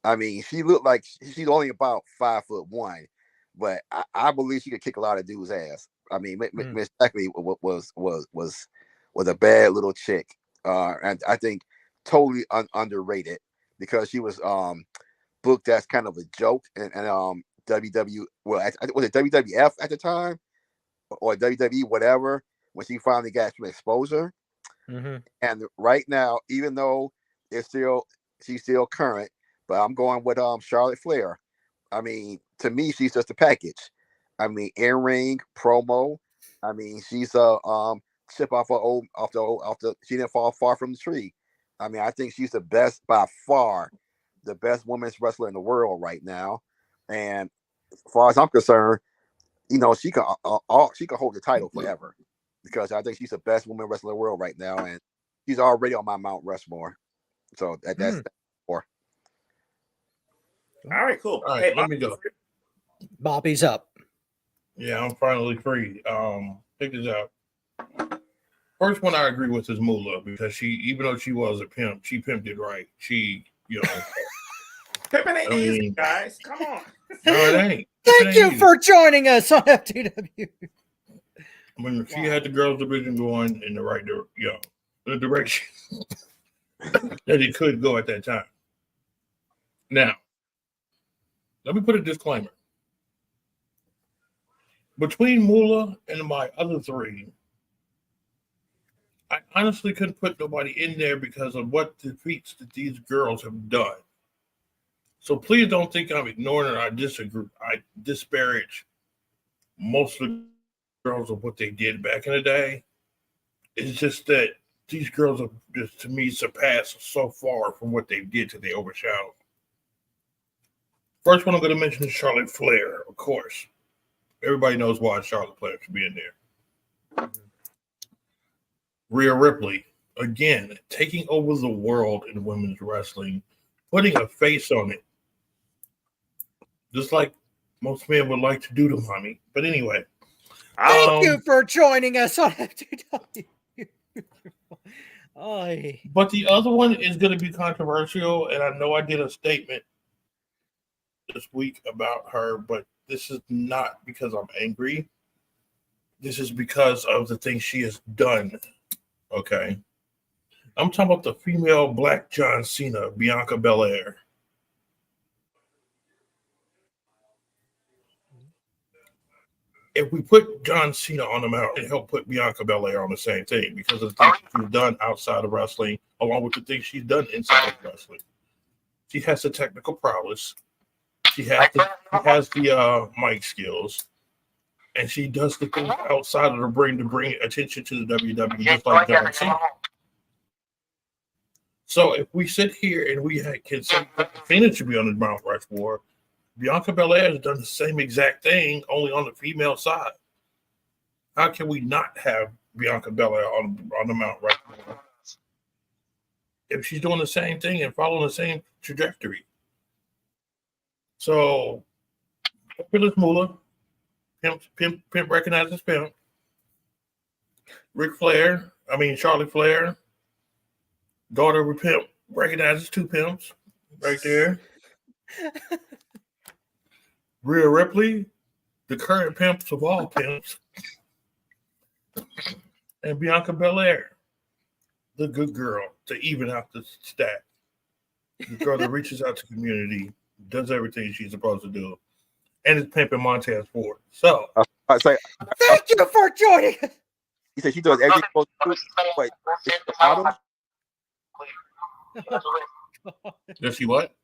I mean, she looked like she's only about 5'1", but I believe she could kick a lot of dudes' ass. I mean, Miss Jacqueline was a bad little chick, and I think totally underrated because she was booked as kind of a joke and WW. Well, was it WWF at the time or WWE, whatever, when she finally got some exposure. Mm-hmm. And right now, even though she's still current, but I'm going with Charlotte Flair. I mean, to me, she's just a package. I mean, in ring promo. I mean, she's a chip off the. She didn't fall far from the tree. I mean, I think she's the best by far, the best women's wrestler in the world right now. And as far as I'm concerned, she can hold the title forever because I think she's the best woman wrestler in the world right now, and she's already on my Mount Rushmore. So that's 4. All right, cool. All right, Hey, let me go. Bobby's up. Yeah, I'm finally free. Check this out. First one I agree with is Moolah because even though she was a pimp, she pimped it right. She, pimping ain't easy, guys. Come on. No, it ain't. Thank you for joining us on FTW. I mean, she had the girls division going in the right the direction that it could go at that time. Now, let me put a disclaimer. Between Moolah and my other 3, I honestly couldn't put nobody in there because of what defeats that these girls have done. So please don't think I'm ignoring or I disagree. I disparage most of the girls of what they did back in the day. It's just that these girls have just, to me, surpassed so far from what they did to they overshadowed. First one I'm going to mention is Charlotte Flair, of course. Everybody knows why Charlotte Flair should be in there. Rhea Ripley, again, taking over the world in women's wrestling, putting a face on it. Just like most men would like to do to mommy. But anyway. Thank you for joining us on FTW. But the other one is going to be controversial, and I know I did a statement this week about her, but this is not because I'm angry. This is because of the things she has done. Okay. I'm talking about the female Black John Cena, Bianca Belair. if we put John Cena on the mount and help put Bianca Belair on the same thing because of the things she's done outside of wrestling, along with the things she's done inside of wrestling. She has the technical prowess. She has the mic skills. And she does the things outside of the ring to bring attention to the WWE, just like John Cena. So if we sit here and we can say Cena should be on the Mount Rushmore, Bianca Belair has done the same exact thing, only on the female side. How can we not have Bianca Belair on the Mount Rushmore if she's doing the same thing and following the same trajectory? So, Phyllis Moolah, Pimp recognizes Pimp. Charlotte Flair, daughter of a Pimp, recognizes two pimps right there. Rhea Ripley, the current pimps of all pimps. And Bianca Belair, the good girl to even out the stack. The girl that reaches out to community, does everything she's supposed to do, and is pimping Montez Ford. So, thank you for joining us. He said she does everything supposed to do. Wait, is the bottom? Does she what?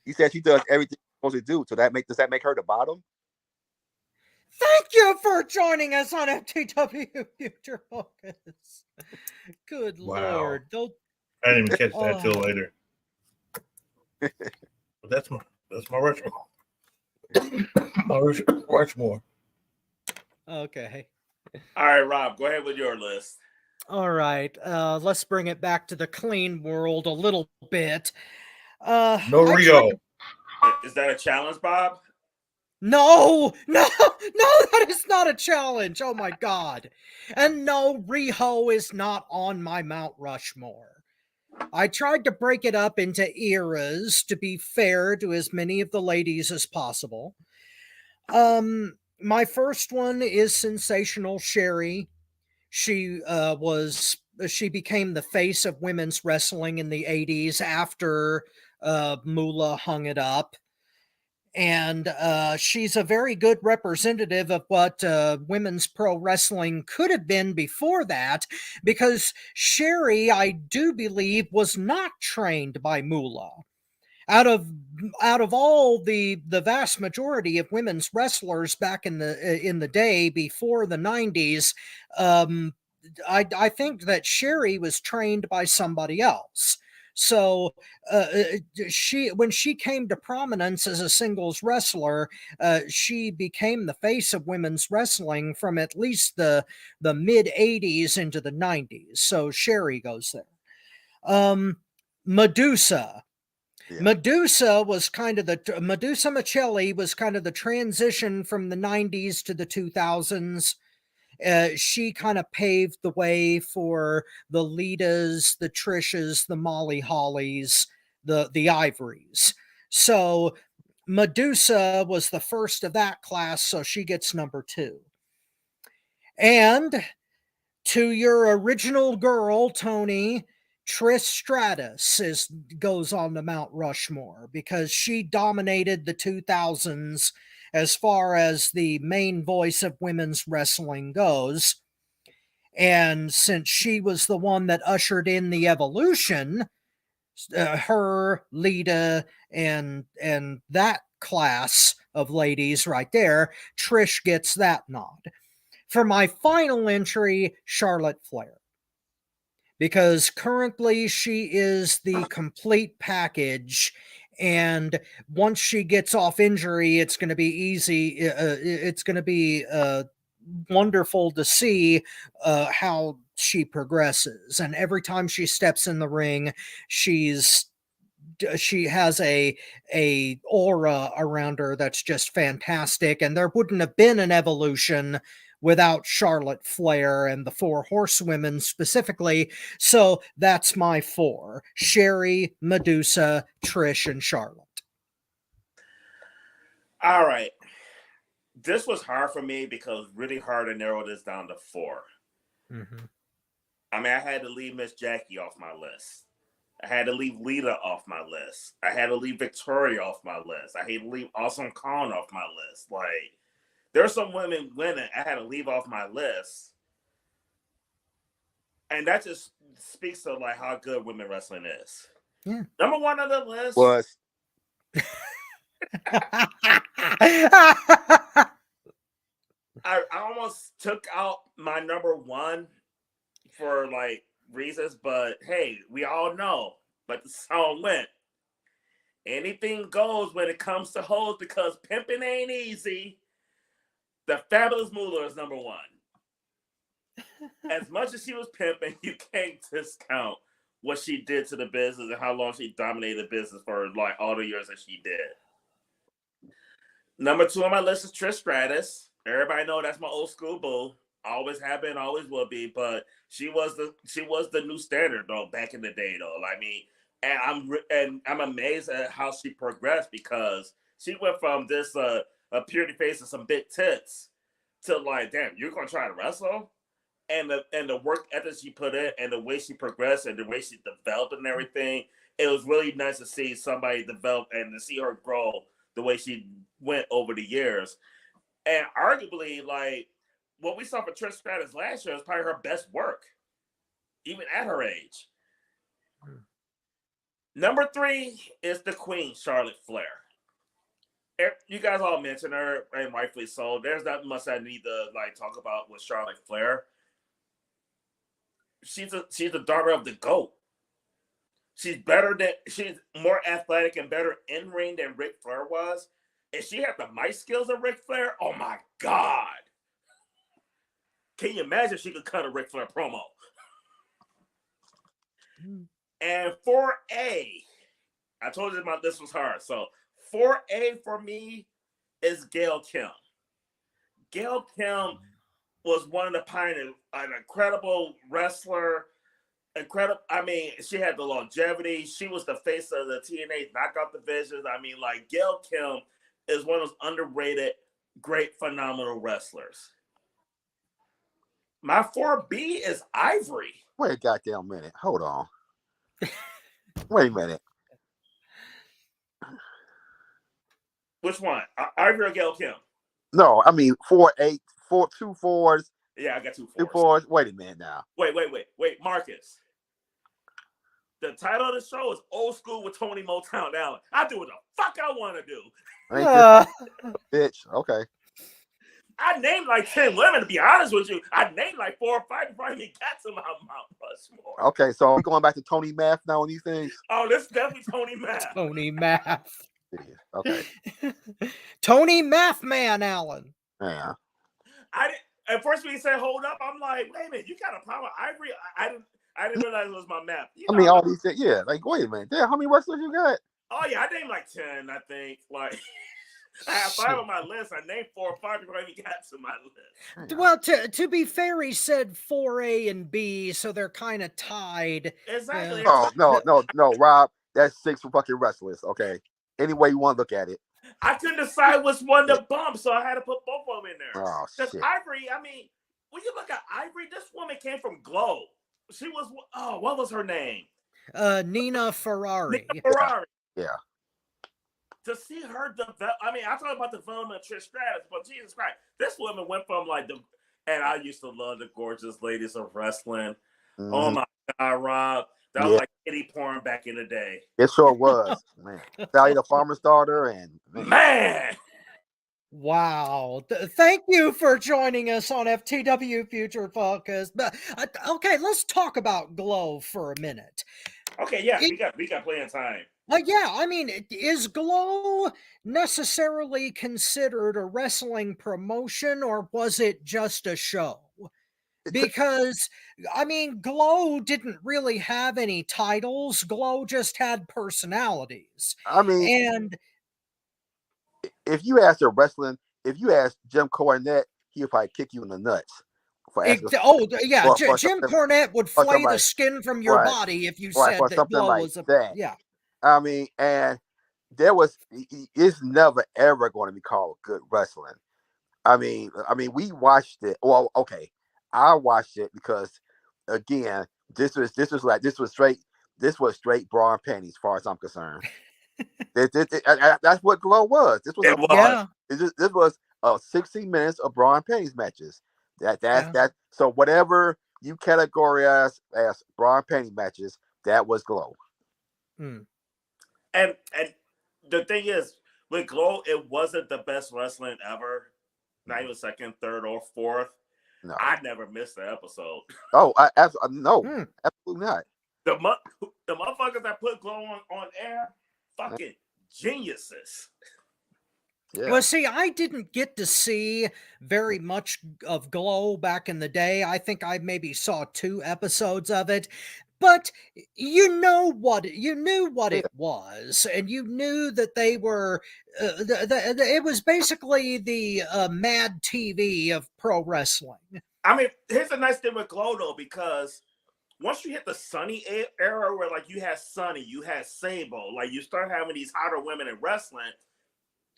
He said she does everything she's supposed to do. So does that make her the bottom? Thank you for joining us on FTW Future Focus. Good Lord. I didn't even catch that till later. But that's my Rushmore. Rushmore. Okay. All right, Rob, go ahead with your list. All right. Let's bring it back to the clean world a little bit. No Rio. Is that a challenge, Bob? No, that is not a challenge. Oh my God. And no, Riho is not on my Mount Rushmore. I tried to break it up into eras to be fair to as many of the ladies as possible. My first one is Sensational Sherry. She became the face of women's wrestling in the 80s after Moolah hung it up. And she's a very good representative of what women's pro wrestling could have been before that, because Sherry, I do believe, was not trained by Moolah. Out of all the vast majority of women's wrestlers back in the day before the 90s, I think that Sherry was trained by somebody else. So when she came to prominence as a singles wrestler, she became the face of women's wrestling from at least the mid 80s into the 90s. So Sherry goes there. Medusa. Yeah. Medusa Michelli was kind of the transition from the 90s to the 2000s. She kind of paved the way for the Litas, the Trishas, the Molly Hollies, the Ivories. So Medusa was the first of that class, so she gets number 2. And to your original girl, Tony, Trish Stratus goes on to Mount Rushmore because she dominated the 2000s as far as the main voice of women's wrestling goes. And since she was the one that ushered in the evolution, her, Lita, and that class of ladies right there, Trish gets that nod. For my final entry, Charlotte Flair. Because currently she is the complete package, and once she gets off injury, it's going to be easy. It's going to be wonderful to see how she progresses. And every time she steps in the ring, she has a aura around her that's just fantastic. And there wouldn't have been an evolution without Charlotte Flair and the 4 horsewomen specifically. So that's my 4: Sherry, Medusa, Trish, and Charlotte. All right. This was hard for me because it's really hard to narrow this down to 4. Mm-hmm. I mean, I had to leave Miss Jackie off my list. I had to leave Lita off my list. I had to leave Victoria off my list. I had to leave Awesome Khan off my list. Like, There's some women winning. I had to leave off my list, and that just speaks to like how good women wrestling is. Yeah. Number one on the list Was I almost took out my number one for like reasons, but hey, we all know, like the song went. Anything goes when it comes to hoes because pimping ain't easy. The Fabulous Moolah is number one. As much as she was pimping, you can't discount what she did to the business and how long she dominated the business for like all the years that she did. Number two on my list is Trish Stratus. Everybody know that's my old school boo. Always have been, always will be. But she was the new standard though back in the day though. I mean, and I'm amazed at how she progressed because she went from this a purity face and some big tits to like, damn, you're gonna try to wrestle, and the work ethic she put in and the way she progressed and the way she developed and everything. It was really nice to see somebody develop and to see her grow the way she went over the years. And arguably, like, what we saw for Trish Stratus last year is probably her best work, even at her age. Number three is the Queen, Charlotte Flair. You guys all mentioned her, and rightfully so. There's not much I need to like talk about with Charlotte Flair. She's the daughter of the GOAT. She's more athletic and better in ring than Ric Flair was. If she had the mic skills of Ric Flair, oh my God. Can you imagine she could cut a Ric Flair promo? And 4A, I told you this was hard. So 4A for me is Gail Kim. Gail Kim was one of the pioneers, an incredible wrestler. I mean, she had the longevity. She was the face of the TNA knockout divisions. I mean, like, Gail Kim is one of those underrated, great, phenomenal wrestlers. My 4B is Ivory. wait a goddamn minute. Hold on. Wait a minute. Which one? Ivory or Gail Kim? No, I mean 4-8, 2 4s. Yeah, I got 2 2 4s. 4s. Wait a minute now. Wait, Marcus. The title of the show is Old School with Tony Motown Allen. I do what the fuck I want to do. Ain't this bitch? Okay. I named like 10 women, to be honest with you. I named like 4 or 5 before I even got to my Mount Rushmore. Okay, so are we going back to Tony Math now on these things? Oh, this is definitely Tony Math. Tony Math. Okay. Tony Math Man Allen. Yeah. At first when he said hold up, I'm like, wait a minute, you got a problem with Ivory? I didn't realize it was my map. I mean, all these things, yeah. Like, wait a minute. Damn, how many wrestlers you got? Oh yeah, I named like 10, I think. Like I have 5 on my list. I named 4 or 5 before I even got to my list. Well, to be fair, he said 4A and B, so they're kind of tied. Exactly. Oh, no, Rob. That's 6 fucking wrestlers, okay? Any way you want to look at it. I couldn't decide which one to bump, so I had to put both of them in there. Oh, Because shit. Ivory, I mean, when you look at Ivory, this woman came from Glow. She was, what was her name? Nina Ferrari. Nina Ferrari. Yeah. To see her develop, I mean, I talk about the development of Trish Stratus, but Jesus Christ, this woman went from like and I used to love the gorgeous ladies of wrestling. Mm-hmm. Oh my God, Rob. That was like kitty porn back in the day. It sure was, man. Sally the Farmer's Daughter and man. Wow. Thank you for joining us on FTW Future Focus. But okay, let's talk about Glow for a minute. Okay, yeah, we got plenty of time. Yeah, I mean, is Glow necessarily considered a wrestling promotion, or was it just a show? Because, I mean, Glow didn't really have any titles. Glow just had personalities. I mean, and if you ask Jim Cornette, he would probably kick you in the nuts. Jim Cornette would flay the skin from your body if you said that Glow like was that. Yeah. I mean, and it's never ever going to be called good wrestling. I mean, we watched it. Well, okay, I watched it because, again, this was straight bra and panties, as far as I'm concerned. That's what Glow was. This was of 60 minutes of bra and panties matches. That's Yeah. that. So whatever you categorize as bra and panty matches, that was Glow. Mm. And the thing is, with Glow, it wasn't the best wrestling ever. Not even second, third, or fourth. No. I never missed an episode. Oh, no, absolutely not. The motherfuckers that put Glow on air, fucking geniuses. Yeah. Well, see, I didn't get to see very much of Glow back in the day. I think I maybe saw 2 episodes of it, but you knew what it was, and you knew that they were. It was basically the Mad TV of pro wrestling. I mean, here's the nice thing with Glow though, because once you hit the Sunny era, where like you had Sunny, you had Sable, like you start having these hotter women in wrestling.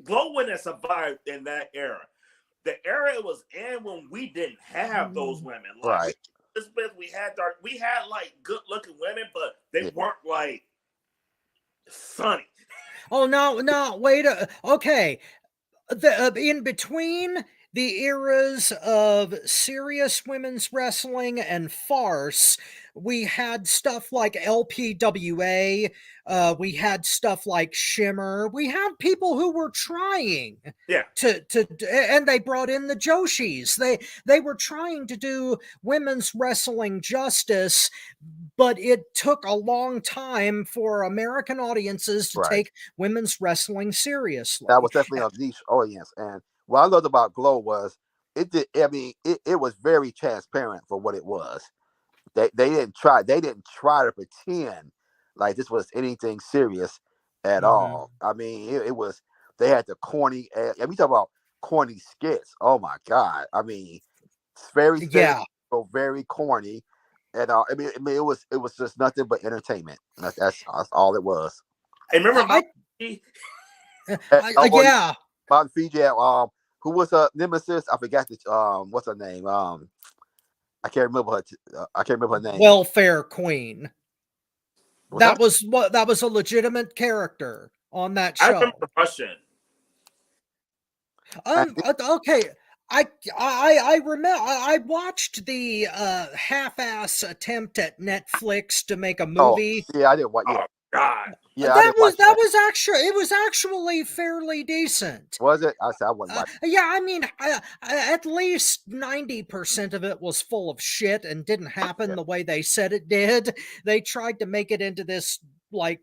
Glow wouldn't have survived in that era. The era it was in when we didn't have those women. Like, Right. we had like good looking women, but they weren't like Sunny. Oh no! Wait. Okay. In between the eras of serious women's wrestling and farce, we had stuff like LPWA. We had stuff like Shimmer. We had people who were trying and they brought in the Joshis. They were trying to do women's wrestling justice, but it took a long time for American audiences to take women's wrestling seriously. That was definitely a niche audience. And what I loved about Glow was it was very transparent for what it was. They didn't try to pretend like this was anything serious at all. I mean, it was, they had the corny, and we talk about corny skits. Oh my God. I mean, it's very very corny. And I mean, it was just nothing but entertainment. That's all it was. And remember, Martin Fiji, who was a nemesis? I forgot what's her name. I can't remember her name. Welfare Queen. That was a legitimate character on that show. I remember Russian. Okay. I remember I watched the half-ass attempt at Netflix to make a movie. Oh, yeah, I didn't watch. Yeah. Oh God. Yeah, that was actually fairly decent. Was it? I wasn't watching. Yeah, I mean, at least 90% of it was full of shit and didn't happen the way they said it did. They tried to make it into this like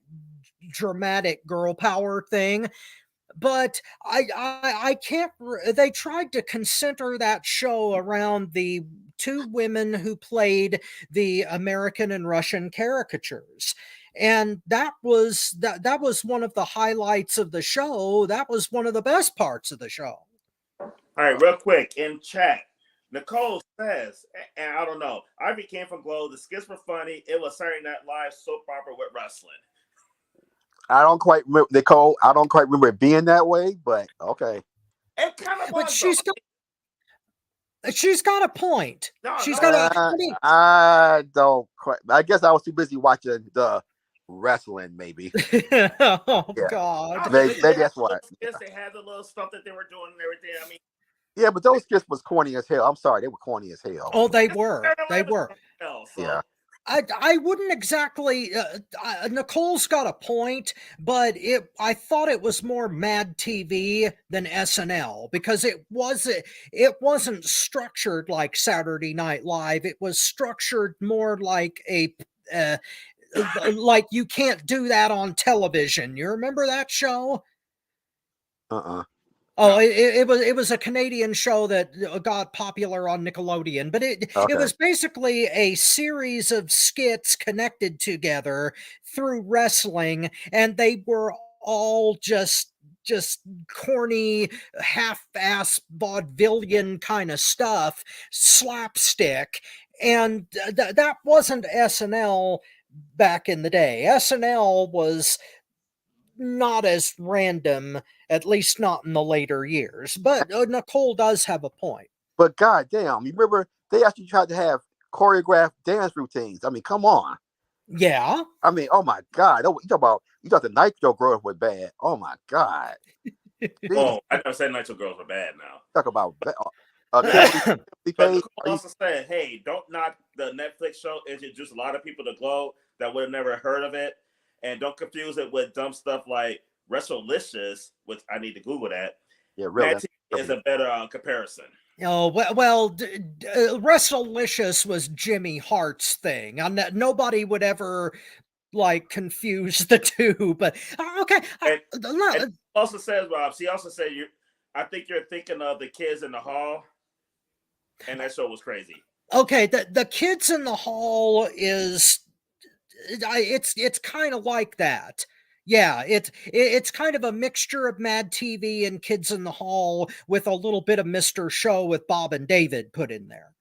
dramatic girl power thing. But I can't. They tried to concenter that show around the 2 women who played the American and Russian caricatures, and that was one of the highlights of the show. That was one of the best parts of the show. All right, real quick in chat, Nicole says, and I don't know, I became from Glow. The skits were funny. It was Saturday Night Live soap opera with wrestling. I don't quite remember, Nicole. I don't quite remember it being that way, but okay. It kind of was. But she's got a point. I don't quite. I guess I was too busy watching the wrestling, maybe. God. Maybe that's why. They had the little stuff that they were doing and everything. I mean, yeah, but those skits was corny as hell. I'm sorry, they were corny as hell. Oh, they were. They were. Yeah. I wouldn't exactly. Nicole's got a point, but I thought it was more Mad TV than SNL because it wasn't structured like Saturday Night Live. It was structured more like like you can't do that on television. You remember that show? Oh, it was a Canadian show that got popular on Nickelodeon, but it was basically a series of skits connected together through wrestling, and they were all just corny, half-ass vaudevillian kind of stuff, slapstick, and that wasn't SNL back in the day. SNL was not as random, at least not in the later years. But Nicole does have a point. But goddamn, you remember they actually tried to have choreographed dance routines. I mean, come on. Yeah. I mean, oh my God. You thought the Nitro growth was bad. Oh my God. Oh, I never said Nitro Girls were bad now. Talk about But Page. Nicole also said, hey, don't knock the Netflix show. It introduced a lot of people to Glow that would have never heard of it. And don't confuse it with dumb stuff like Wrestlelicious, which I need to Google that. Yeah, really. Mad TV is a better comparison. Oh, well, Wrestlelicious was Jimmy Hart's thing. Nobody would ever like confuse the two, but okay. And also says, Rob, she also said, I think you're thinking of the Kids in the Hall, and that show was crazy. Okay, the Kids in the Hall is, it's kind of like that. Yeah, it's kind of a mixture of Mad TV and Kids in the Hall with a little bit of Mr. Show with Bob and David put in there.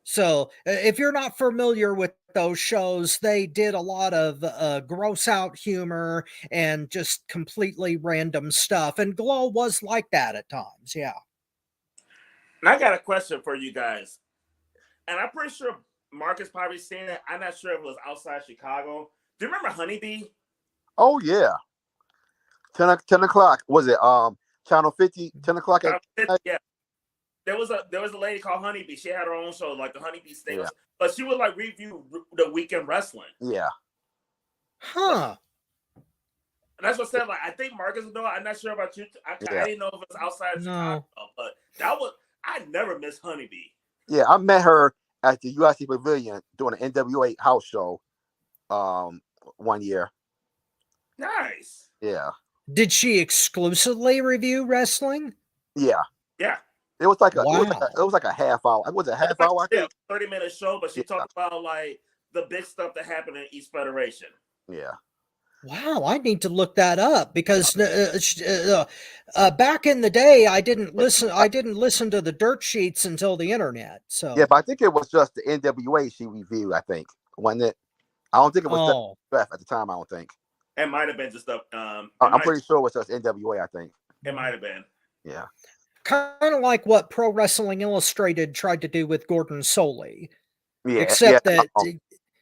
So if you're not familiar with those shows, they did a lot of gross out humor and just completely random stuff. And Glow was like that at times. Yeah. And I got a question for you guys. And I'm pretty sure Marcus probably seen it. I'm not sure if it was outside Chicago. Do you remember Honeybee? Oh yeah. 10 o'clock. Was it Channel 50? 10 o'clock at yeah. There was a lady called Honeybee. She had her own show, like the Honeybee Station. Yeah. But she would like review the weekend wrestling. Yeah. Huh. And that's what I said. Like, I think Marcus would know. I'm not sure about you. I didn't know if it was outside of Chicago, but I never missed Honeybee. Yeah, I met her at the UIC Pavilion doing an NWA house show 1 year. Nice. Yeah. Did she exclusively review wrestling? Yeah. Yeah. It was like a Wow. it was like a half hour. It was a half hour, I think. 30-minute show, but she talked about like the big stuff that happened in each federation. Yeah. Wow, I need to look that up because back in the day, I didn't listen to the dirt sheets until the internet. So Yeah, but I think it was just the NWA she reviewed, I think. Wasn't it? I don't think it was WWF at the time, I don't think. It might have been just I'm pretty sure it was just NWA, I think. It might have been. Yeah. kind of like what Pro Wrestling Illustrated tried to do with Gordon Soley. Yeah. Except that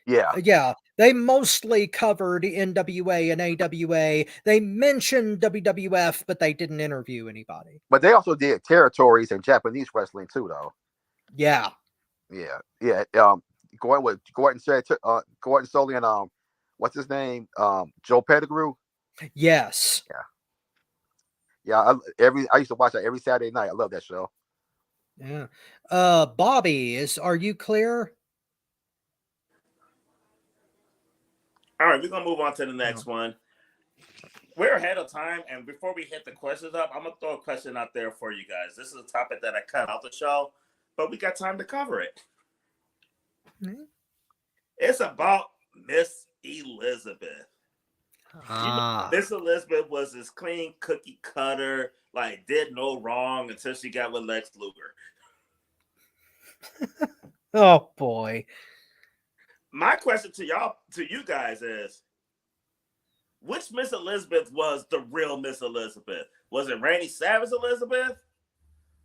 yeah, they mostly covered NWA and AWA. They mentioned WWF, but they didn't interview anybody. But they also did territories and Japanese wrestling too, though. Yeah. Yeah. Gordon Soley and what's his name? Joe Pettigrew. Yes. Yeah. I used to watch that every Saturday night. I love that show. Yeah. Bobby, are you clear? All right, we're gonna move on to the next one. We're ahead of time, and before we hit the questions up, I'm gonna throw a question out there for you guys. This is a topic that I cut out the show, but we got time to cover it. Mm-hmm. It's about Miss Elizabeth. Miss Elizabeth was this clean cookie cutter, like did no wrong until she got with Lex Luger. Oh boy. My question to you guys is, which Miss Elizabeth was the real Miss Elizabeth? Was it Randy Savage Elizabeth?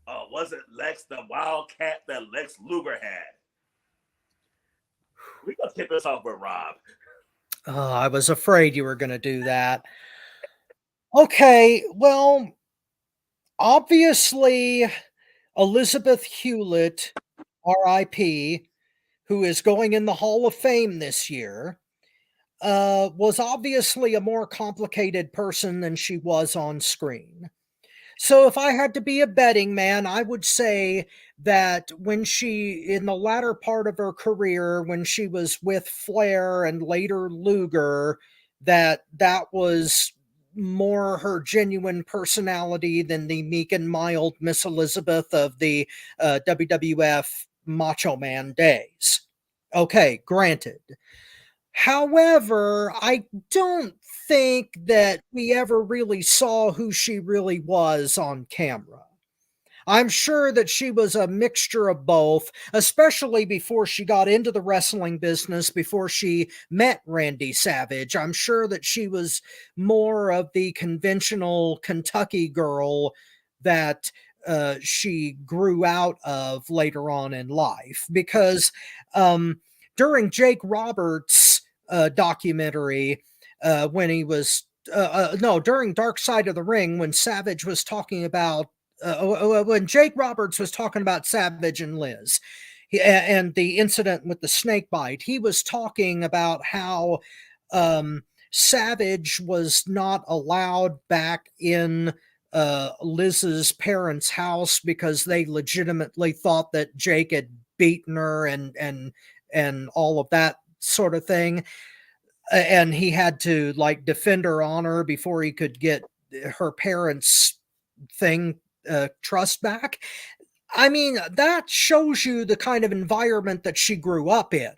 Or was it Lex the Wildcat that Lex Luger had? We're going to kick this off with Rob. Oh, I was afraid you were going to do that. Okay, well, obviously, Elizabeth Hewlett, R.I.P., who is going in the Hall of Fame this year, was obviously a more complicated person than she was on screen. So if I had to be a betting man, I would say that when in the latter part of her career, when she was with Flair and later Luger, that was more her genuine personality than the meek and mild Miss Elizabeth of the WWF Macho Man days. Okay, granted. However, I don't think that we ever really saw who she really was on camera. I'm sure that she was a mixture of both, especially before she got into the wrestling business, before she met Randy Savage. I'm sure that she was more of the conventional Kentucky girl that she grew out of later on in life. Because during Jake Roberts' documentary, when he was no, during Dark Side of the Ring, when Savage was talking about, when Jake Roberts was talking about Savage and Liz, and the incident with the snake bite, he was talking about how Savage was not allowed back in Liz's parents' house because they legitimately thought that Jake had beaten her and all of that sort of thing, and he had to like defend her honor before he could get her parents' thing trust back. I mean, that shows you the kind of environment that she grew up in.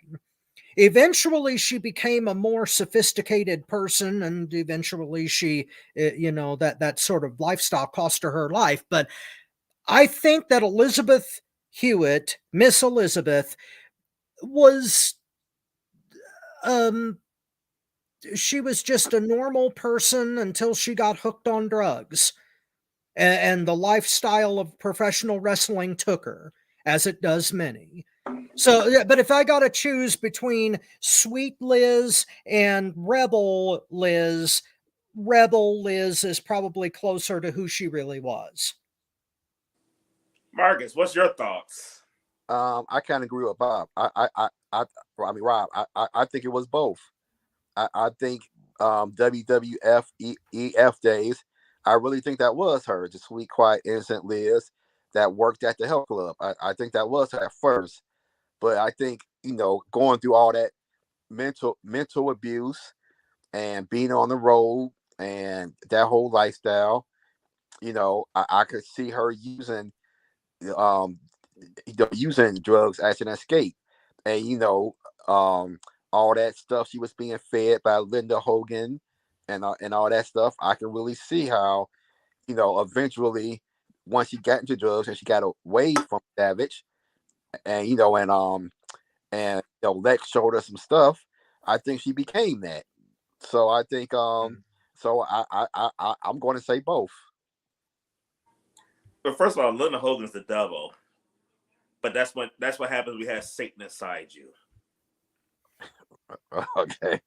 Eventually, she became a more sophisticated person, and eventually, she, that sort of lifestyle cost her life. But I think that Elizabeth Hewitt, Miss Elizabeth, was, she was just a normal person until she got hooked on drugs, and the lifestyle of professional wrestling took her, as it does many. So, yeah, but if I got to choose between Sweet Liz and Rebel Liz is probably closer to who she really was. Marcus, what's your thoughts? I kind of agree with Bob. I mean, Rob. I think it was both. I think WWF EF days. I really think that was her, the sweet, quiet, innocent Liz that worked at the health club. I think that was her at first, but I think going through all that mental abuse and being on the road and that whole lifestyle, I could see her using using drugs as an escape, and all that stuff she was being fed by Linda Hogan and all that stuff. I can really see how eventually once she got into drugs and she got away from Savage, and Lex showed her some stuff. I think she became that. So I think so I'm going to say both. But first of all, Linda Hogan's the devil. But that's what happens when you have Satan inside you. Okay.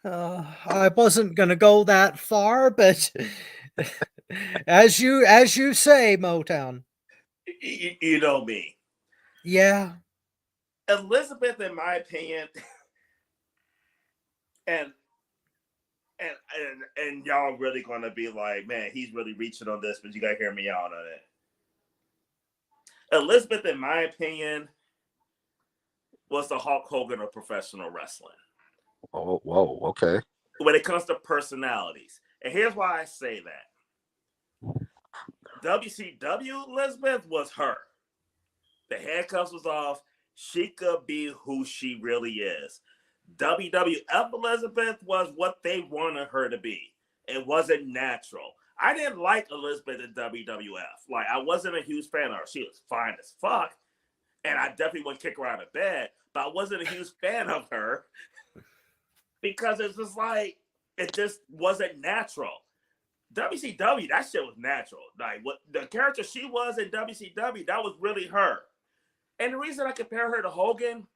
I wasn't going to go that far, but as you say, Motown. You know me. Yeah. Elizabeth, in my opinion, and y'all really gonna be like, man, he's really reaching on this, but you gotta hear me out on it. Elizabeth, in my opinion, was the Hulk Hogan of professional wrestling. Oh, whoa, okay. When it comes to personalities. And here's why I say that. WCW Elizabeth was her. The handcuffs was off. She could be who she really is. WWF Elizabeth was what they wanted her to be. It wasn't natural. I didn't like Elizabeth in WWF. Like, I wasn't a huge fan of her. She was fine as fuck. And I definitely wouldn't kick her out of bed. But I wasn't a huge fan of her. Because it's just like, it just wasn't natural. WCW, that shit was natural. Like, what the character she was in WCW, that was really her. And the reason I compare her to Hogan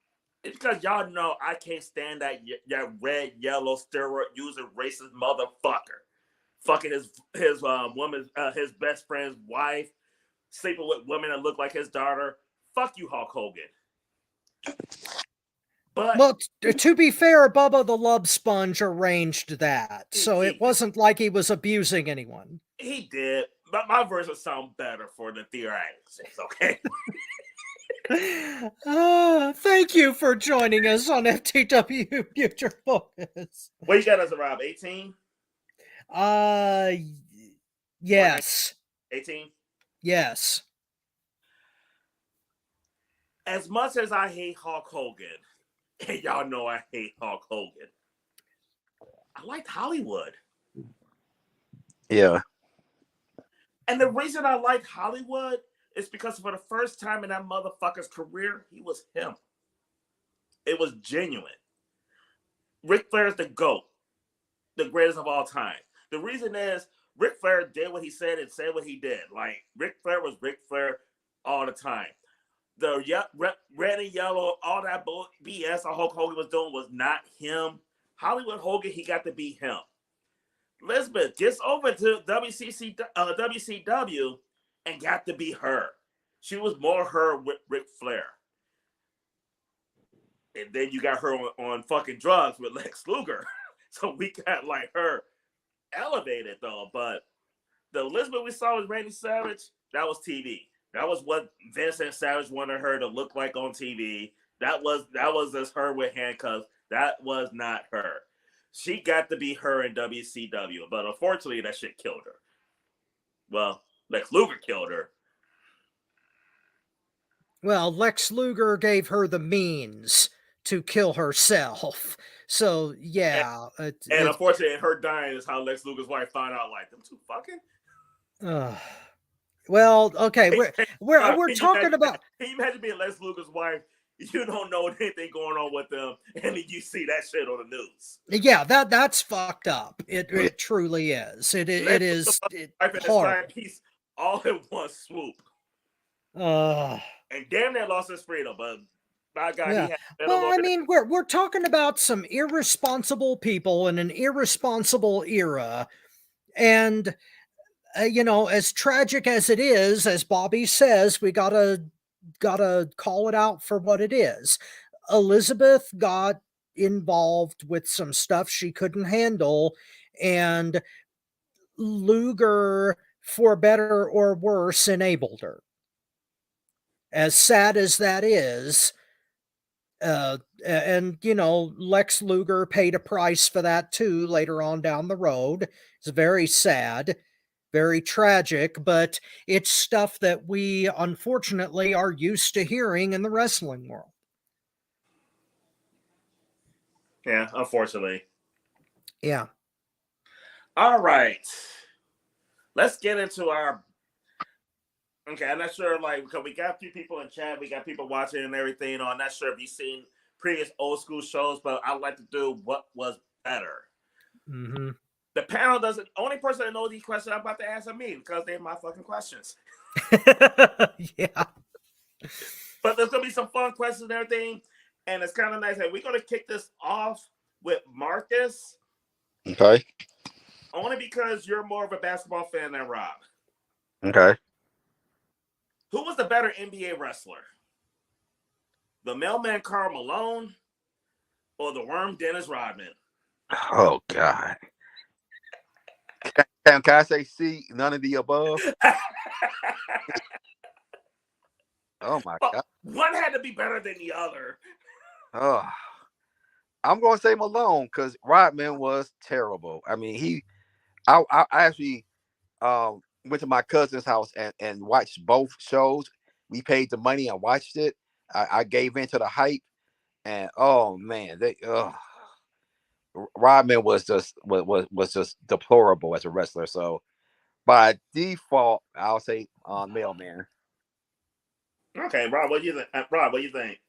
is because y'all know I can't stand that red, yellow, steroid using racist motherfucker. Fucking his woman, his best friend's wife, sleeping with women that look like his daughter. Fuck you, Hulk Hogan. But well, to be fair, Bubba the Love Sponge arranged that, so it wasn't like he was abusing anyone. He did, but my version sounds better for the theoretics. Okay. Thank you for joining us on FTW Future Focus. What you got us around 18? Yes. 18? Yes. As much as I hate Hulk Hogan, and y'all know I hate Hulk Hogan, I liked Hollywood. Yeah. And the reason I liked Hollywood is because for the first time in that motherfucker's career, he was him. It was genuine. Ric Flair is the GOAT, the greatest of all time. The reason is Ric Flair did what he said and said what he did. Like, Ric Flair was Ric Flair all the time. The red and yellow, all that BS Hulk Hogan was doing was not him. Hollywood Hogan, he got to be him. Elizabeth gets over to WCW and got to be her. She was more her with Ric Flair. And then you got her on fucking drugs with Lex Luger. So we got like her elevated though. But the Elizabeth we saw with Randy Savage, that was TV. That was what Vince and Savage wanted her to look like on TV. That was just her with handcuffs. That was not her. She got to be her in WCW, but unfortunately that shit killed her. Well, Lex Luger killed her. Well, Lex Luger gave her the means to kill herself. So yeah, and unfortunately, her dying is how Lex Luger's wife found out. Like them two fucking. Well, okay, we're talking about. Can you imagine being Lex Luger's wife? You don't know anything going on with them, and then you see that shit on the news. Yeah, that's fucked up. It truly is. It is hard. Piece all in one swoop. And damn near lost his freedom, but by God, yeah. Well, I mean, we're talking about some irresponsible people in an irresponsible era, and as tragic as it is, as Bobby says, we gotta call it out for what it is. Elizabeth got involved with some stuff she couldn't handle, and Luger, for better or worse, enabled her. As sad as that is, and Lex Luger paid a price for that too later on down the road. It's very sad, very tragic, but it's stuff that we unfortunately are used to hearing in the wrestling world. Yeah, unfortunately. Yeah. All right. Let's get into our. Okay, I'm not sure, because we got a few people in chat, we got people watching and everything. I'm not sure if you've seen previous old school shows, but I'd like to do what was better. Mm-hmm. The panel doesn't. Only person that knows these questions I'm about to answer me because they're my fucking questions. Yeah. But there's gonna be some fun questions and everything, and it's kind of nice. Hey, we're gonna kick this off with Marcus. Okay. Only because you're more of a basketball fan than Rob. Okay. Who was the better NBA wrestler? The mailman Karl Malone or the worm Dennis Rodman? Oh, God. Can I say C, none of the above? Oh, my God. One had to be better than the other. Oh, I'm going to say Malone because Rodman was terrible. I mean, I actually went to my cousin's house and watched both shows. We paid the money and watched it. I gave into the hype, and oh man, Rodman was just deplorable as a wrestler. So by default, I'll say mailman. Okay, Rob, what do you think? Rob, what do you think?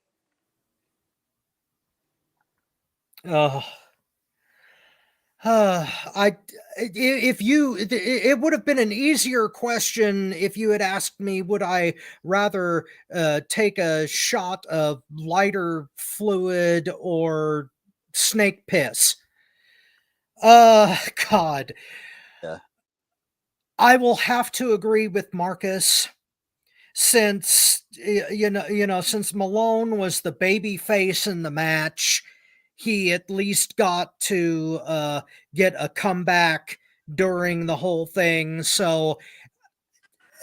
It would have been an easier question if you had asked me, would I rather take a shot of lighter fluid or snake piss? God. Yeah. I will have to agree with Marcus since since Malone was the baby face in the match. He at least got to get a comeback during the whole thing. So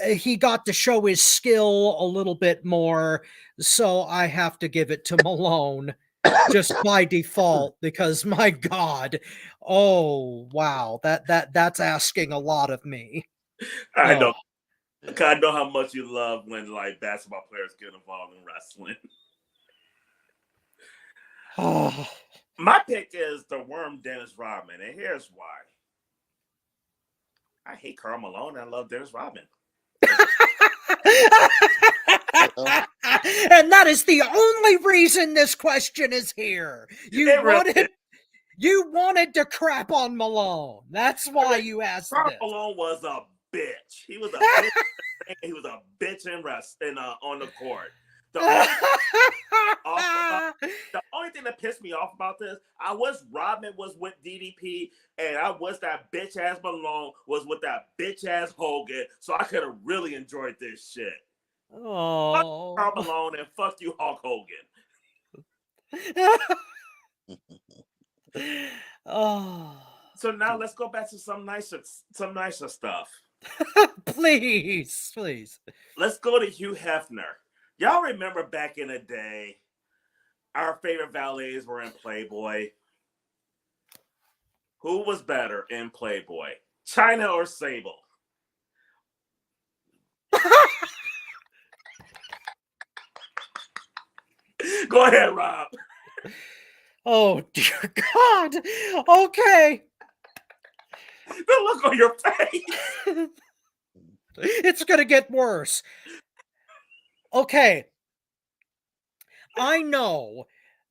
he got to show his skill a little bit more. So I have to give it to Malone just by default, because my God, oh, wow, that's asking a lot of me. I know how much you love when basketball players get involved in wrestling. Oh. My pick is the worm Dennis Rodman, and here's why. I hate Karl Malone and I love Dennis Rodman. And that is the only reason this question is here. You wanted to crap on Malone. That's why you asked Karl this. Malone was a bitch. He was a bitch. He was a bitch in wrestling on the court. The only thing that pissed me off about this, I was Rodman was with DDP, and I was that bitch ass Malone was with that bitch ass Hogan, so I could have really enjoyed this shit. Oh. Fuck Karl Malone and fuck you, Hulk Hogan. Oh. So now let's go back to some nicer stuff. Please. Let's go to Hugh Hefner. Y'all remember back in the day, our favorite valets were in Playboy. Who was better in Playboy, China or Sable? Go ahead, Rob. Oh, dear God. Okay. The look on your face. It's going to get worse. Okay. I know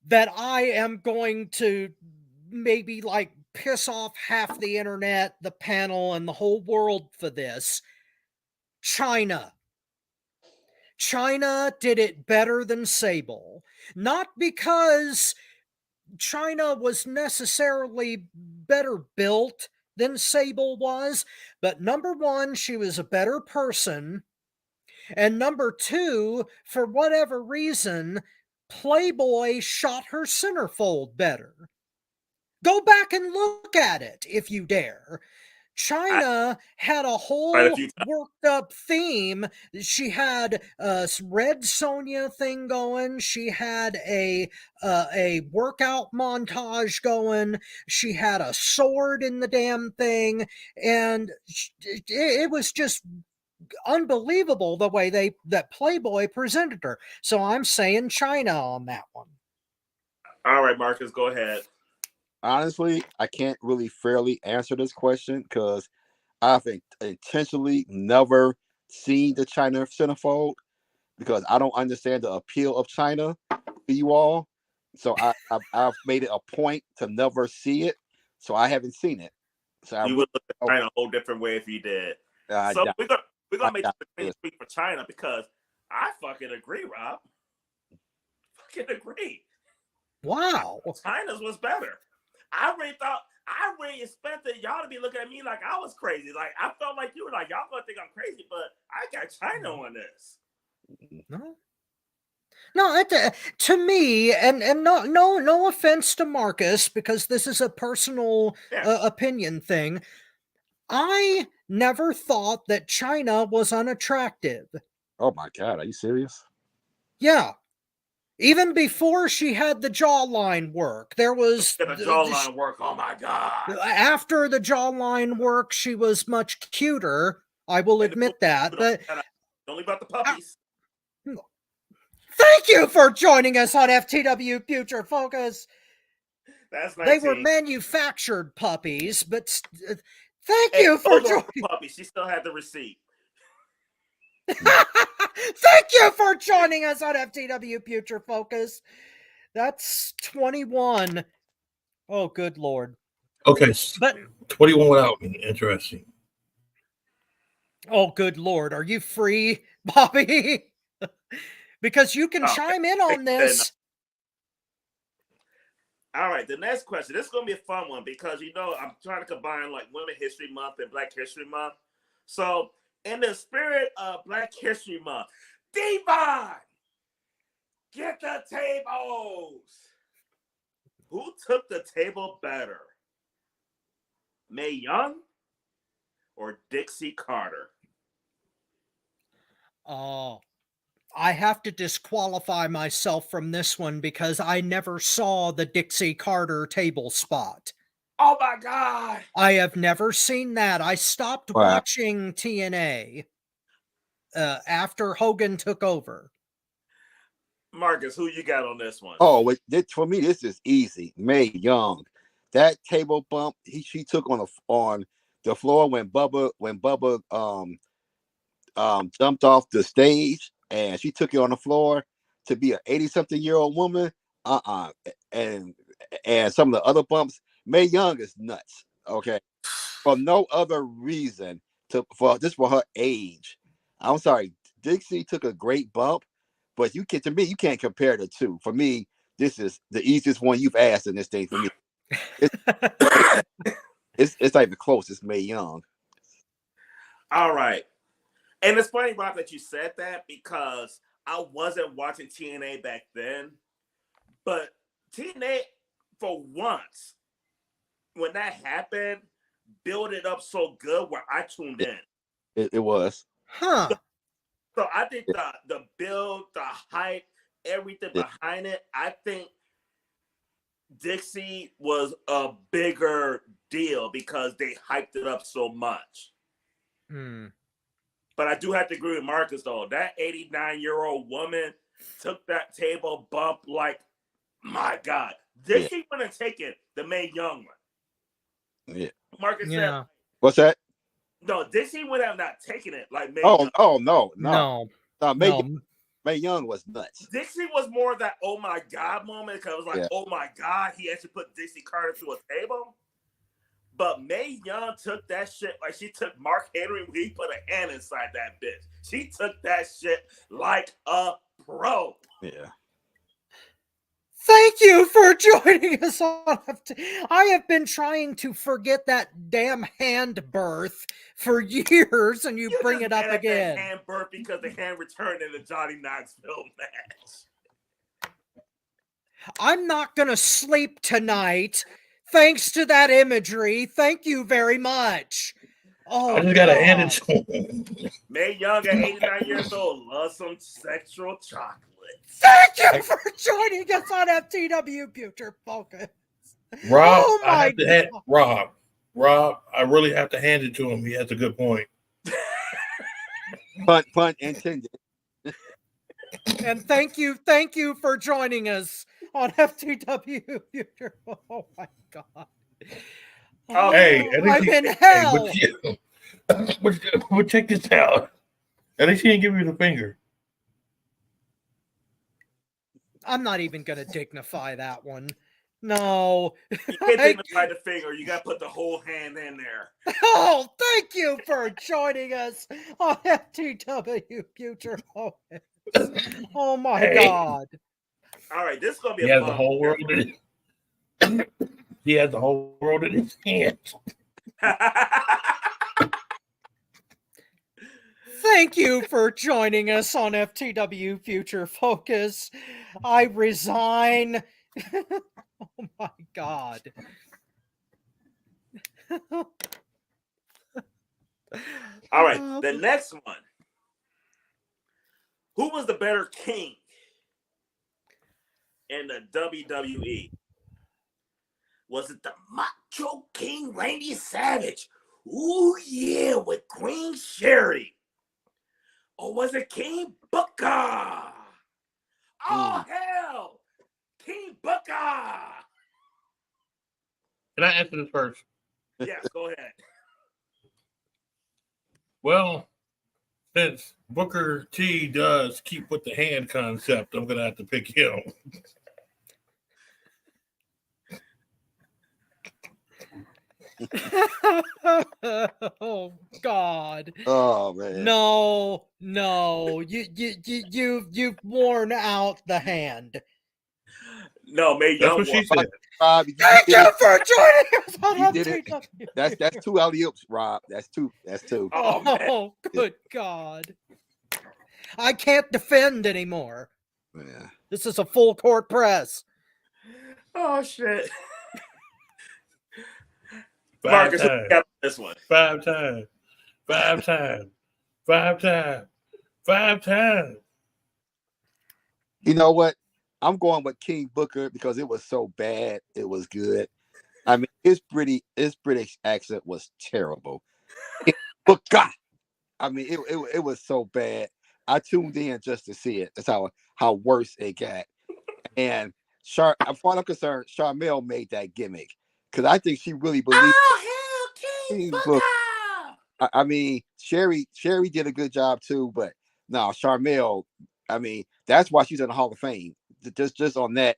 that I am going to maybe like piss off half the internet, the panel, and the whole world for this. China did it better than Sable. Not because China was necessarily better built than Sable was, but number one, she was a better person. And number two, for whatever reason, Playboy shot her centerfold better. Go back and look at it if you dare. China had a whole worked up theme. She had a Red Sonja thing going. She had a workout montage going. She had a sword in the damn thing, and it was just unbelievable the way that Playboy presented her. So I'm saying China on that one. All right, Marcus, go ahead. Honestly, I can't really fairly answer this question because I've intentionally never seen the China centerfold because I don't understand the appeal of China to you all. So I've made it a point to never see it. So I haven't seen it. So you would look at China a whole different way if you did. So we're gonna make the clean sweep for China because I fucking agree, Rob. Fucking agree. Wow. China's was better. I really expected y'all to be looking at me like I was crazy. Like I felt like you were like, y'all gonna think I'm crazy, but I got China on this. No, to me, and no offense to Marcus, because this is a personal opinion thing. I never thought that China was unattractive. Oh my God, are you serious? Yeah. Even before she had the jawline work, there was the jawline work. Oh my God! After the jawline work, she was much cuter. I will admit that. But only about the puppies. Thank you for joining us on FTW Future Focus. That's 19. They were manufactured puppies, but thank you for joining. Puppies. She still had the receipt. Thank you for joining us on FTW Future Focus. That's 21. Oh, good Lord. Okay, but 21 without me. Interesting. Oh, good Lord. Are you free, Bobby? Because you can chime in on this. All right, the next question. This is going to be a fun one because, I'm trying to combine like Women's History Month and Black History Month. So, in the spirit of Black History Month, Devon, get the tables. Who took the table better? Mae Young or Dixie Carter? Oh, I have to disqualify myself from this one because I never saw the Dixie Carter table spot. Oh my God. I have never seen that. I stopped watching TNA after Hogan took over. Marcus, who you got on this one? Oh, for me, this is easy. Mae Young. That table bump she took on the floor when Bubba jumped off the stage and she took it on the floor to be an 80-something-year-old woman. And some of the other bumps, Mae Young is nuts. Okay, for no other reason for her age. I'm sorry, Dixie took a great bump, But to me, you can't compare the two. For me, this is the easiest one you've asked in this thing. For me, it's like the closest Mae Young. All right. And it's funny, Rob, that you said that because I wasn't watching TNA back then. But TNA, for once, when that happened, built it up so good where I tuned in. It was. Huh. So I think the build, the hype, everything behind it, I think Dixie was a bigger deal because they hyped it up so much. But I do have to agree with Marcus, though. That 89-year-old woman took that table bump like, my God. Dixie wouldn't have taken the Mae Young one. Yeah. Marcus said, what's that? No, Dixie would have not taken it like Mae Oh, Young. oh no. Mae Young was nuts. Dixie was more of that oh my God moment because it was like, oh my God, he actually put Dixie Carter to a table. But Mae Young took that shit like she took Mark Henry when he put a hand inside that bitch. She took that shit like a pro. Yeah. Thank you for joining us on I have been trying to forget that damn hand birth for years, and you bring it up again. Hand birth because the hand returned in the Johnny Knoxville match. I'm not going to sleep tonight thanks to that imagery. Thank you very much. Oh, I just got to hand it to him. Mae Young at 89 years old loves some sexual chocolate. Thank you for joining us on FTW Future Focus. Rob, Oh my God. Rob, I really have to hand it to him. He has a good point. Pun intended. And thank you for joining us on FTW Future. Oh my God. Oh, hey, I'm in hell. But check this out. At least he didn't give you the finger. I'm not even going to dignify that one. No. You can't dignify the finger. You got to put the whole hand in there. Oh, thank you for joining us on FTW Future Focus. Oh my God. All right, this is going to be He has the whole world in it. He has the whole world in his hands. Thank you for joining us on FTW Future Focus. I resign. Oh my God. All right, the next one. Who was the better king in the WWE? Was it the Macho King Randy Savage? Ooh, yeah, with Queen Sherry. Or was it King Booker? Oh, hell! King Booker! Can I answer this first? Yes, go ahead. Well, since Booker T does keep with the hand concept, I'm going to have to pick him. Oh God. Oh man. No. You've worn out the hand. No, Mae That's Young what she won. said. Rob, Thank you for joining us on You did it. That's two alley-oops, Rob. That's two. Oh, man. Oh, good God. I can't defend anymore. Yeah. This is a full court press. Oh, shit. Five Marcus, who times. got this one? 5 times. 5 times. 5 times. 5 times. You know what? I'm going with King Booker because it was so bad. It was good. I mean, his British accent was terrible. Booker. I mean, it was so bad. I tuned in just to see it. That's how worse it got. And as far as I'm concerned, Charmel made that gimmick because I think she really believed. Oh, hell, King Booker! I mean, Sherry did a good job too, but no, Charmel. I mean, that's why she's in the Hall of Fame. Just on that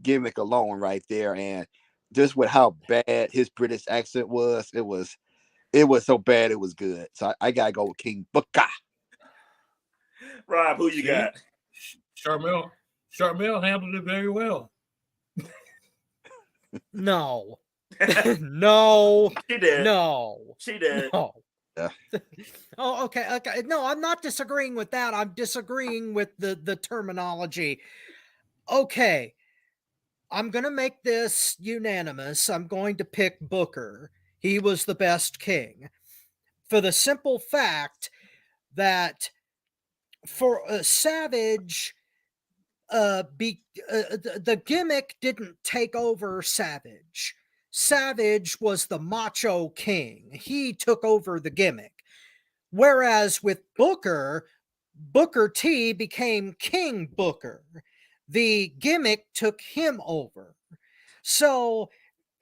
gimmick alone, right there, and just with how bad his British accent was, it was so bad it was good. So I gotta go with King Booker. Rob, who you got? Charmel handled it very well. No. No. She did. No. She did. No. Yeah. Oh, okay. Okay. No, I'm not disagreeing with that. I'm disagreeing with the terminology. Okay. I'm going to make this unanimous. I'm going to pick Booker. He was the best king. For the simple fact that for Savage, the gimmick didn't take over Savage. Savage was the macho king. He took over the gimmick. Whereas with Booker, Booker T became King Booker. The gimmick took him over. So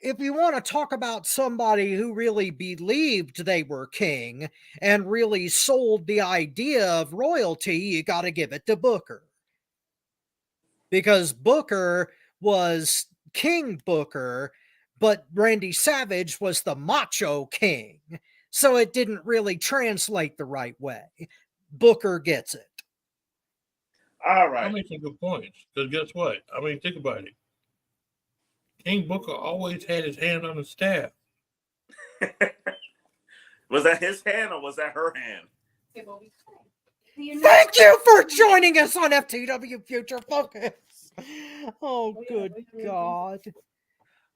if you want to talk about somebody who really believed they were king and really sold the idea of royalty, you got to give it to Booker. Because Booker was King Booker, but Randy Savage was the macho king. So it didn't really translate the right way. Booker gets it. All I right. make some good points. Because guess what? I mean, think about it. King Booker always had his hand on the staff. Was that his hand or was that her hand? Thank you for joining us on FTW Future Focus. Oh, good God.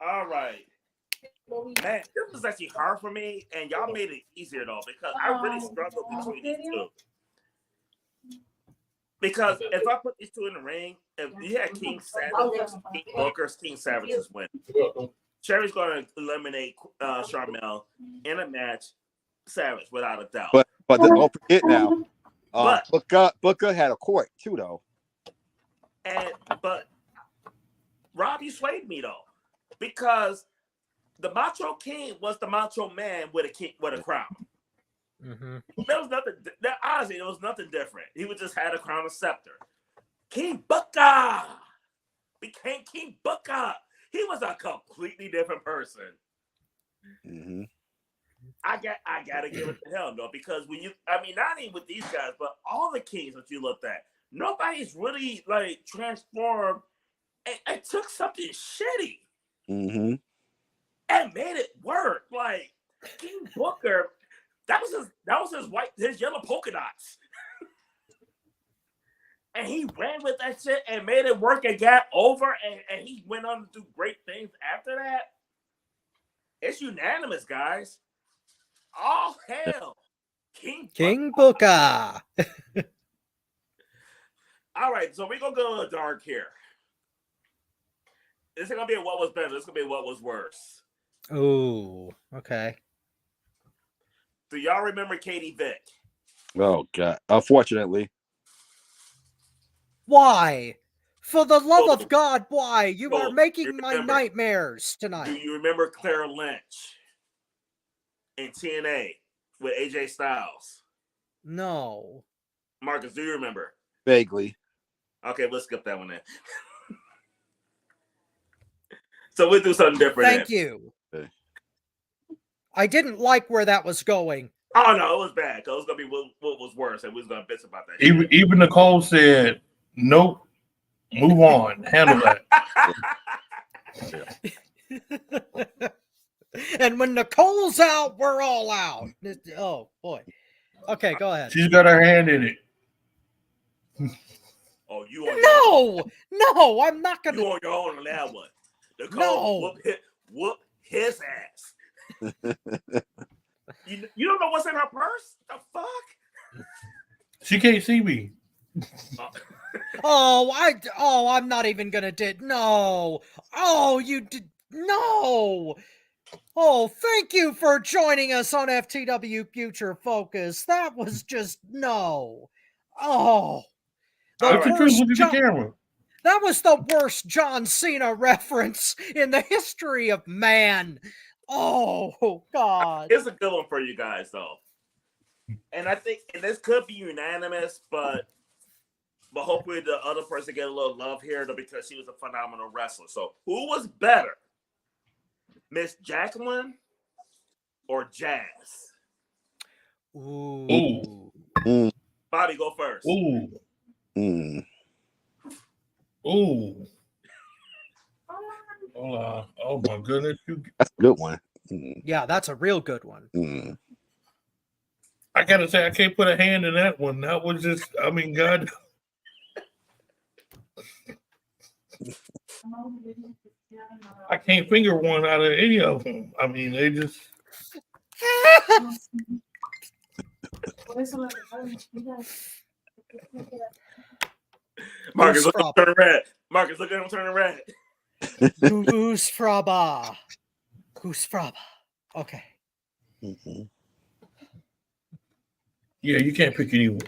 All right. Man, this was actually hard for me, and y'all made it easier though, because I really struggled between these two. Because if I put these two in the ring, if you had King Savage versus King Booker, King Savage is winning. Sherry's going to eliminate Charmel in a match. Savage, without a doubt. But don't forget now, But- Booker had a court too, though. But Rob, you swayed me though, because the Macho King was the Macho Man with a crown. Mm-hmm. There was nothing. Honestly, there was nothing different. He would just had a crown and scepter. King Booker became King Booker. He was a completely different person. Mm-hmm. I gotta give it to him though, because not even with these guys, but all the kings that you looked at, nobody's really like transformed and took something shitty Mm-hmm. and made it work. Like King Booker, that was his yellow polka dots. And he ran with that shit and made it work and got over, and he went on to do great things after that. It's unanimous, guys. All hail King Booker. All right, so we're going to go to the dark here. This ain't going to be what was better. This is going to be what was worse. Oh, okay. Do y'all remember Katie Vick? Oh God! Unfortunately, Why? For the love of God, why? You Oh, are making you my remember. nightmares Do tonight. you remember Clara Lynch in TNA with AJ Styles? No. Marcus, do you remember? vaguely. Okay, let's skip that one then. So we'll do something different. Thank you. Okay. I didn't like where that was going. Oh no, it was bad. It was gonna be what was worse, and we was gonna bitch about that. shit. Even Nicole said, "Nope, move on, handle that." And when Nicole's out, we're all out. Oh boy. Okay, go ahead. She's got her hand in it. Oh, you on your No, I'm not you gonna. on your own on that one. Nicole, No. whoop his ass. You don't know what's in her purse? The fuck? She can't see me. I'm not even gonna no. Oh, you did no. Oh, thank you for joining us on FTW Future Focus. That was just no. Oh, Look at worst the camera. that was the worst John Cena reference in the history of man. Oh God. It's a good one for you guys though. And I think this could be unanimous, but hopefully the other person get a little love here though, because she was a phenomenal wrestler. So who was better? Miss Jacqueline or Jazz? Ooh. Bobby, go first. Ooh. Mm. Ooh. Oh my goodness. That's a good one. Yeah, that's a real good one. I gotta say, I can't put a hand in that one. That was just, I mean, God. I can't finger one out of any of them. I mean, they just. Marcus, look at him turning red. Marcus, look at him turning red. Goose Fraba. Goose Fraba. Okay. Yeah, you can't pick any.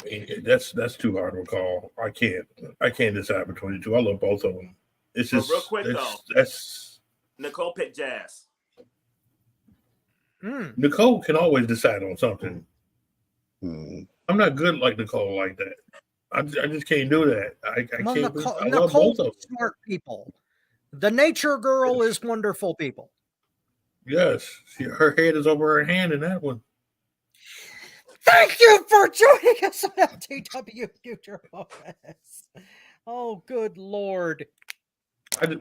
That's too hard to recall. I can't decide between the two. I love both of them. It's just real quick though. That's Nicole picked Jazz. Nicole can always decide on something. I'm not good like Nicole like that. I just can't do that. I can't. I love both of them. Smart people. The nature girl is wonderful people. Yes, her head is over her hand in that one. Thank you for joining us on FTW Future Focus. Oh, good Lord.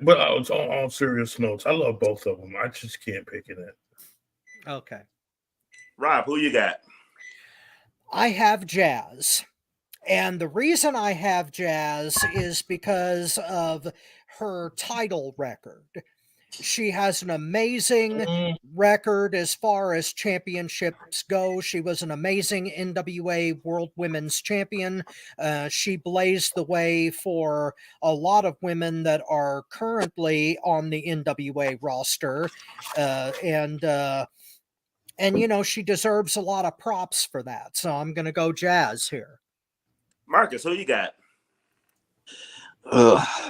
But on serious notes, I love both of them. I just can't pick it. Okay. Rob, who you got? I have Jazz. And the reason I have Jazz is because of her title record. She has an amazing record as far as championships go. She was an amazing NWA World Women's Champion. She blazed the way for a lot of women that are currently on the NWA roster. And you know, she deserves a lot of props for that. So I'm going to go Jazz here. Marcus, who you got?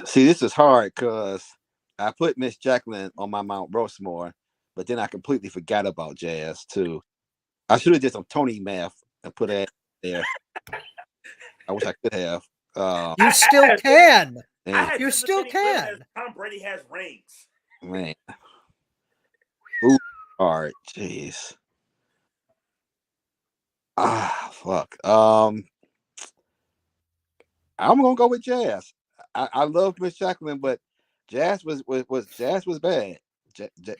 See, this is hard because I put Miss Jacqueline on my Mount Rushmore, but then I completely forgot about Jazz too. I should have did some Tony math and put that there. I wish I could have. You still can. You still can. Tom Brady has rings. Man. Ooh, all right, jeez. Fuck. I'm gonna go with Jazz. I love Miss Jacqueline, but Jazz was bad.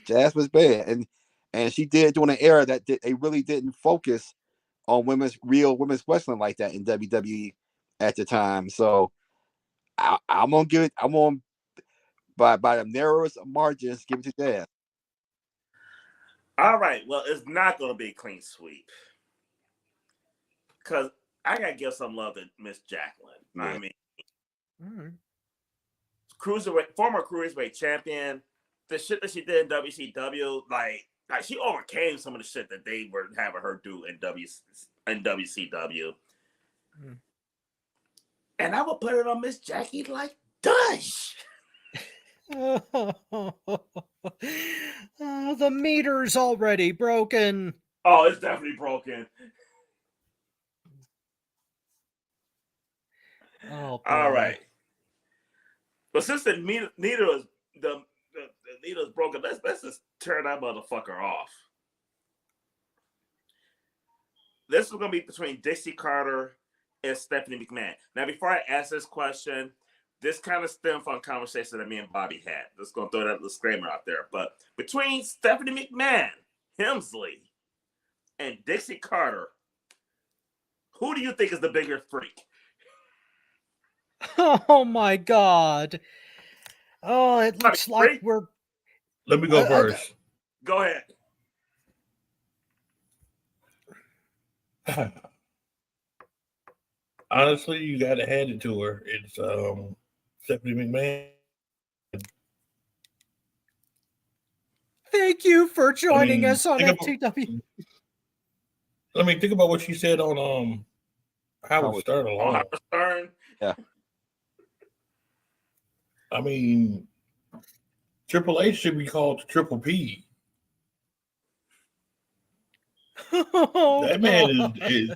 Jazz was bad, and she did during an era that they really didn't focus on real women's wrestling like that in WWE at the time. So I'm gonna by the narrowest margins give it to Jazz. All right, well, it's not gonna be a clean sweep because I gotta give some love to Miss Jacqueline. Yeah. I mean, former cruiserweight champion. The shit that she did in WCW, like she overcame some of the shit that they were having her do in WCW. And I would put it on Miss Jackie like Dush. The meter's already broken. Oh, it's definitely broken. Oh, all right. But since the needle is broken, let's just turn that motherfucker off. This is gonna be between Dixie Carter and Stephanie McMahon. Now, before I ask this question, this kind of stemmed from a conversation that me and Bobby had. Just gonna throw that disclaimer out there. But between Stephanie McMahon, Hemsley, and Dixie Carter, who do you think is the bigger freak? Oh my God. Oh, it looks like we're... Let me go first. Go ahead. Honestly, you got to hand it to her. It's Stephanie McMahon. Thank you for joining us on FTW. Think about what she said on Howard Stern alone. Howard Stern. Yeah. I mean, Triple H should be called Triple P. That man is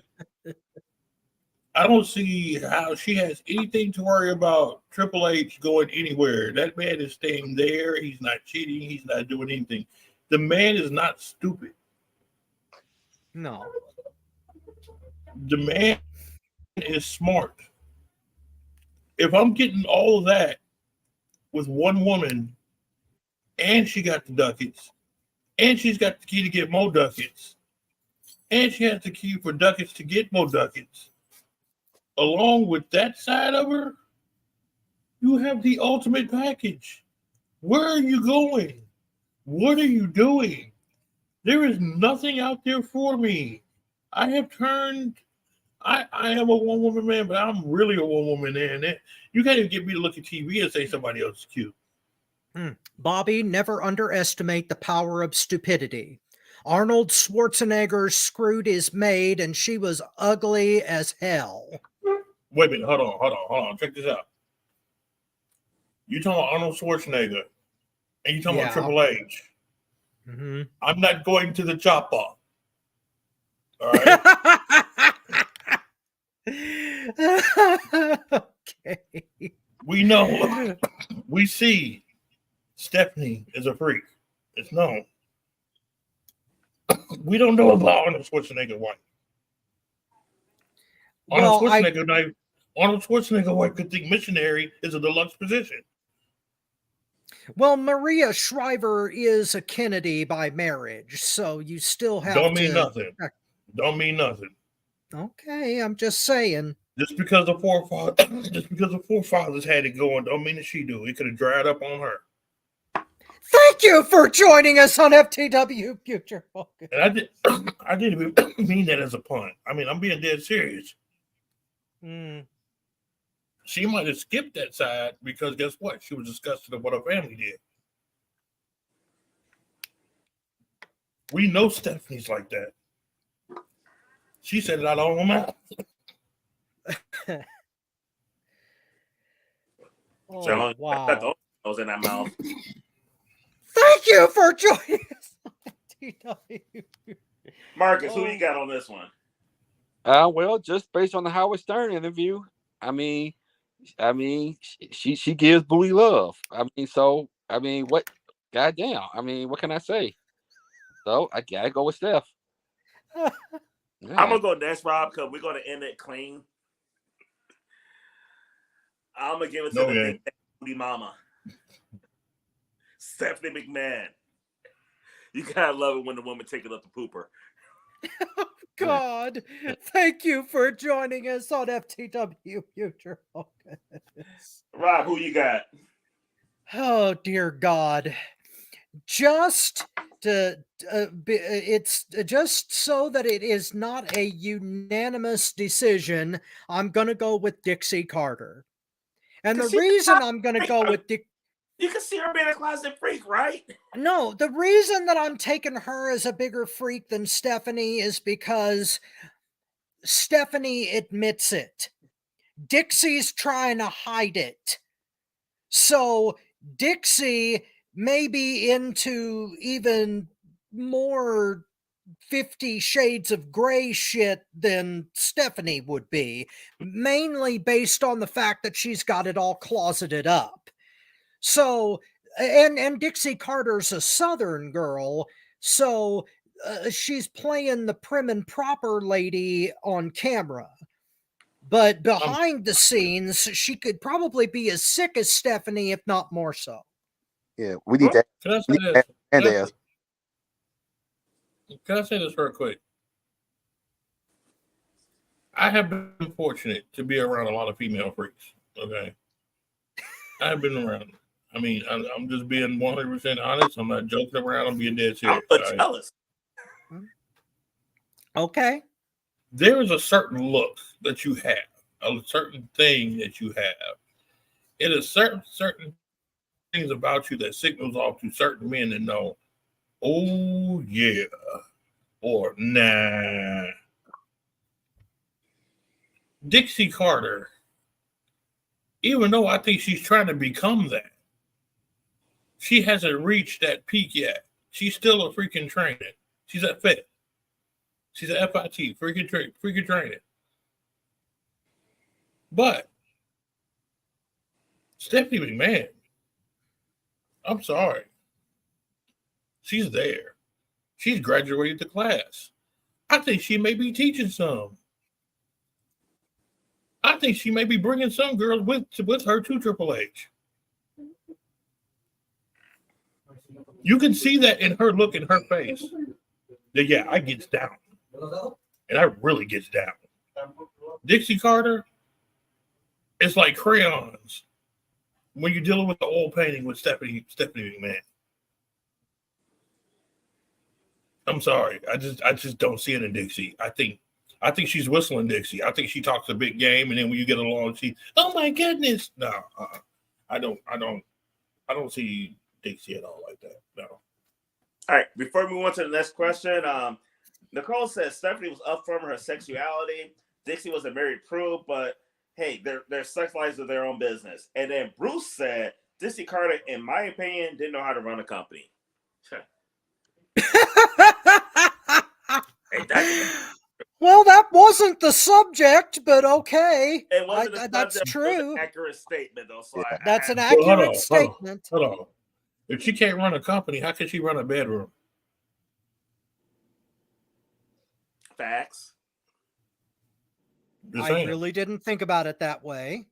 I don't see how she has anything to worry about Triple H going anywhere. That man is staying there. He's not cheating. He's not doing anything. The man is not stupid. No. The man is smart. If I'm getting all of that with one woman, and she got the ducats, and she's got the key to get more ducats, and she has the key for ducats to get more ducats. Along with that side of her, you have the ultimate package. Where are you going? What are you doing? There is nothing out there for me. I am a one-woman man, but I'm really a one-woman man. You can't even get me to look at TV and say somebody else is cute. Bobby, never underestimate the power of stupidity. Arnold Schwarzenegger screwed his maid, and she was ugly as hell. Wait a minute. Hold on. Check this out. You talking about Arnold Schwarzenegger, and you talking about Triple H. Mm-hmm. I'm not going to the chopper. All right. Okay. We know. We see Stephanie is a freak. It's known. We don't know about Arnold Schwarzenegger wife. Arnold Schwarzenegger wife could think missionary is a deluxe position. Well, Maria Shriver is a Kennedy by marriage, so you still have Don't mean nothing. Don't mean nothing. Okay, I'm just saying. Just because the forefathers had it going, don't mean that she do. It could have dried up on her. Thank you for joining us on FTW Future Focus. And I didn't mean that as a pun. I mean, I'm being dead serious. She might have skipped that side because guess what? She was disgusted of what her family did. We know Stephanie's like that. She said it out of her mouth. John, wow. those in that mouth. Thank you for joining us on FTW. Marcus, who you got on this one? Well, just based on the Howard Stern interview, I mean, she gives Booty love. What? Goddamn. I mean, what can I say? So I gotta go with Steph. Yeah. I'm gonna go next, Rob, because we're gonna end it clean. I'm gonna give it to the big booty mama, Stephanie McMahon. You gotta love it when the woman take it up the pooper. God, thank you for joining us on FTW Future Focus. Rob, who you got? Oh dear God! It's just so that it is not a unanimous decision. I'm gonna go with Dixie Carter, and the reason I'm gonna go with you can see her being a closet freak, right? No, the reason that I'm taking her as a bigger freak than Stephanie is because Stephanie admits it. Dixie's trying to hide it. So Dixie may be into even more 50 Shades of Grey shit than Stephanie would be, mainly based on the fact that she's got it all closeted up. So, and Dixie Carter's a Southern girl, so she's playing the prim and proper lady on camera. But behind the scenes, she could probably be as sick as Stephanie, if not more so. Yeah, we need that. Can I say this real quick? I have been fortunate to be around a lot of female freaks. Okay, I've been around. I mean, I'm just being 100% honest. I'm not joking around. I'm being dead serious. I'm jealous. Okay. There is a certain look that you have, a certain thing that you have. It is certain things about you that signals off to certain men that know, oh yeah, or nah. Dixie Carter, even though I think she's trying to become that, she hasn't reached that peak yet. She's still a freaking trainer. She's at FIT. She's at FIT, freaking training. But Stephanie McMahon, I'm sorry. She's there. She's graduated the class. I think she may be teaching some. I think she may be bringing some girls with her to Triple H. You can see that in her look in her face. That, yeah, I gets down. And I really gets down. Dixie Carter, it's like crayons when you're dealing with the oil painting with Stephanie McMahon. I'm sorry. I just don't see it in Dixie. I think she's whistling Dixie. I think she talks a big game, and then when you get along, she, oh my goodness. No, I don't see Dixie at all like that. No. All right. Before we move on to the next question, Nicole says Stephanie was upfront with her sexuality. Dixie wasn't very prude, but hey, their sex lives are their own business. And then Bruce said Dixie Carter, in my opinion, didn't know how to run a company. Well, that wasn't the subject, but okay. It wasn't the that's subject, true. It was an accurate statement, though. So Yeah. That's an accurate statement. Hold on. If she can't run a company, how can she run a bedroom? Facts. Just I saying. really didn't think about it that way.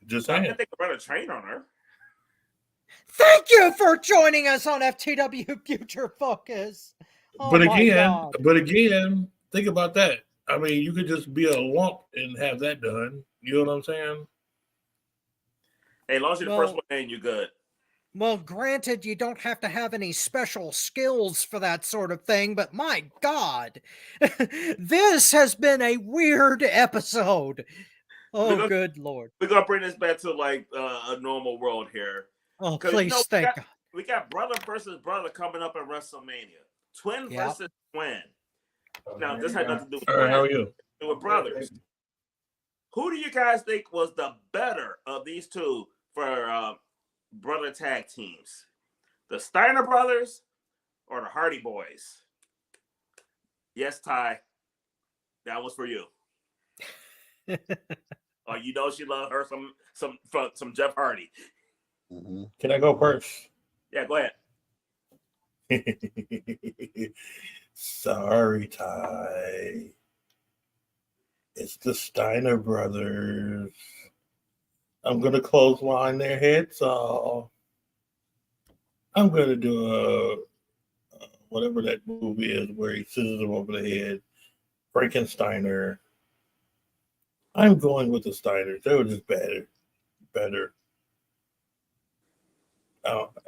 Just I saying. think they could run a train on her. Thank you for joining us on FTW Future Focus. Oh But my God. again, think about that. I mean, you could just be a lump and have that done. You know what I'm saying? Hey, as long as you're the first one in, you're good. Well, granted, you don't have to have any special skills for that sort of thing, but my God, this has been a weird episode. Oh, good Lord. We're going to bring this back to like a normal world here. Oh, please, thank God. We got brother versus brother coming up at WrestleMania. Twin versus twin. Now, this had nothing to do with twins. How are you? With brothers. Who do you guys think was the better of these two for brother tag teams? The Steiner brothers or the Hardy Boys? Yes, Ty. That was for you. Oh, you know she loved her some Jeff Hardy. Mm-hmm. Can I go first? Yeah, go ahead. Sorry, Ty. It's the Steiner brothers. I'm going to clothesline their heads off. I'm going to do a whatever that movie is where he scissors them over the head. Frankensteiner. I'm going with the Steiners. They were just better.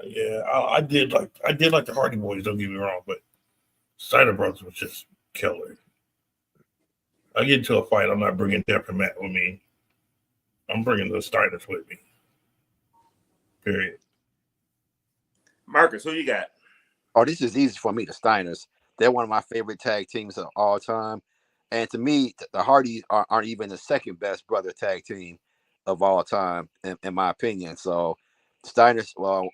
Yeah, I did like the Hardy Boys. Don't get me wrong, but Steiner Brothers was just killer. I get into a fight, I'm not bringing Jeff and Matt with me. I'm bringing the Steiners with me. Period. Marcus, who you got? Oh, this is easy for me. The Steiners. They're one of my favorite tag teams of all time. And to me, the Hardys aren't even the second best brother tag team of all time, in my opinion. So, Steiners, well,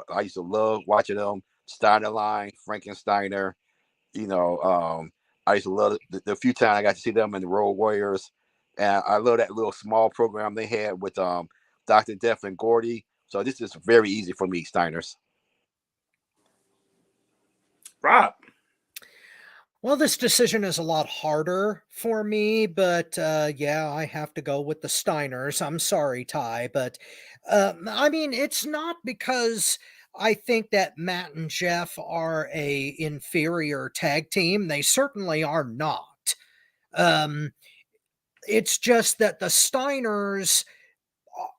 I used to love watching them. Steiner Line, Frankensteiner. You know, I used to love the few times I got to see them in the Road Warriors. And I love that little small program they had with Dr. Death and Gordy. So, this is very easy for me, Steiners. Rob. Well, this decision is a lot harder for me, but yeah, I have to go with the Steiners. I'm sorry, Ty, but I mean, it's not because I think that Matt and Jeff are a inferior tag team. They certainly are not. It's just that the Steiners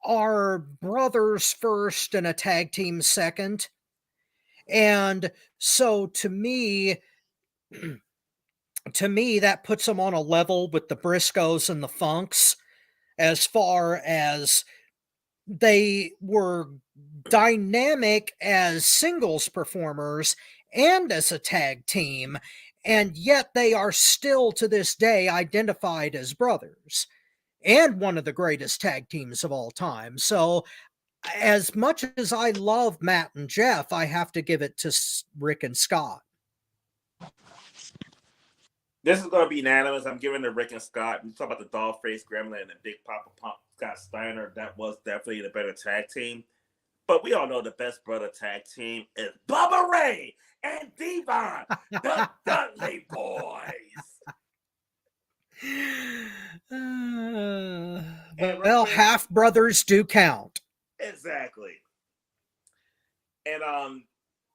are brothers first and a tag team second. And so to me, that puts them on a level with the Briscoes and the Funks as far as they were dynamic as singles performers and as a tag team, and yet they are still to this day identified as brothers and one of the greatest tag teams of all time. So as much as I love Matt and Jeff, I have to give it to Rick and Scott. This is going to be unanimous. I'm giving it to Rick and Scott. You talk about the Dollface Gremlin and the Big Papa Pump Scott Steiner. That was definitely the better tag team. But we all know the best brother tag team is Bubba Ray and Devon, the Dudley Boys. Well, half brothers do count. Exactly. And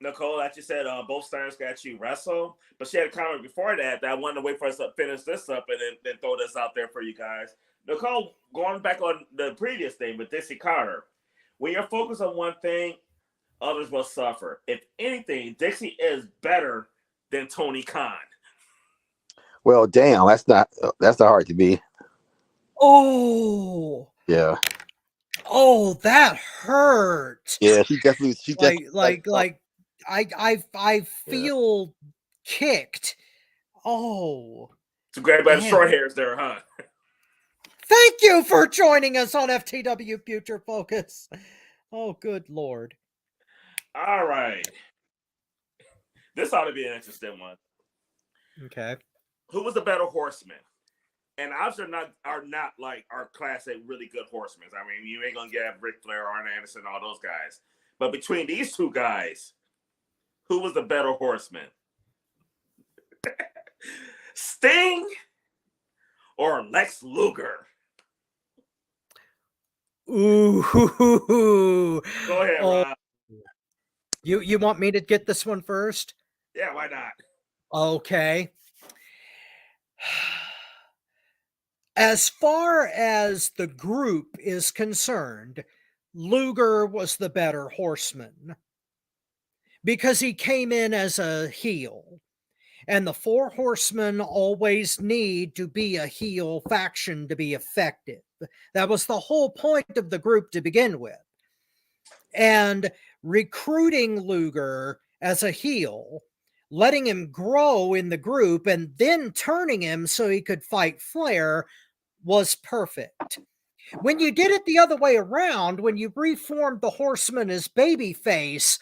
Nicole, like you said, both stars got you wrestle, but she had a comment before that I wanted to wait for us to finish this up and then throw this out there for you guys. Nicole, going back on the previous thing with Dixie Carter, when you're focused on one thing, others will suffer. If anything, Dixie is better than Tony Khan. Well, damn, that's not hard to be. Oh, Yeah. oh, that hurt. Yeah, she definitely I feel kicked. Oh, So great by the damn. short hairs there, huh? Thank you for joining us on FTW Future Focus. Oh, good Lord. All right. This ought to be an interesting one. Okay. Who was the better horseman? And obviously are not like our classic really good horsemen. I mean, you ain't gonna get Ric Flair, Arn Anderson, all those guys. But between these two guys, who was the better horseman? Sting or Lex Luger? Ooh. Go ahead, Oh, Rob. you want me to get this one first? Yeah, why not? Okay. As far as the group is concerned, Luger was the better horseman because he came in as a heel. And the four horsemen always need to be a heel faction to be effective. That was the whole point of the group to begin with. And recruiting Luger as a heel, letting him grow in the group, and then turning him so he could fight Flair was perfect. When you did it the other way around, when you reformed the Horsemen as babyface,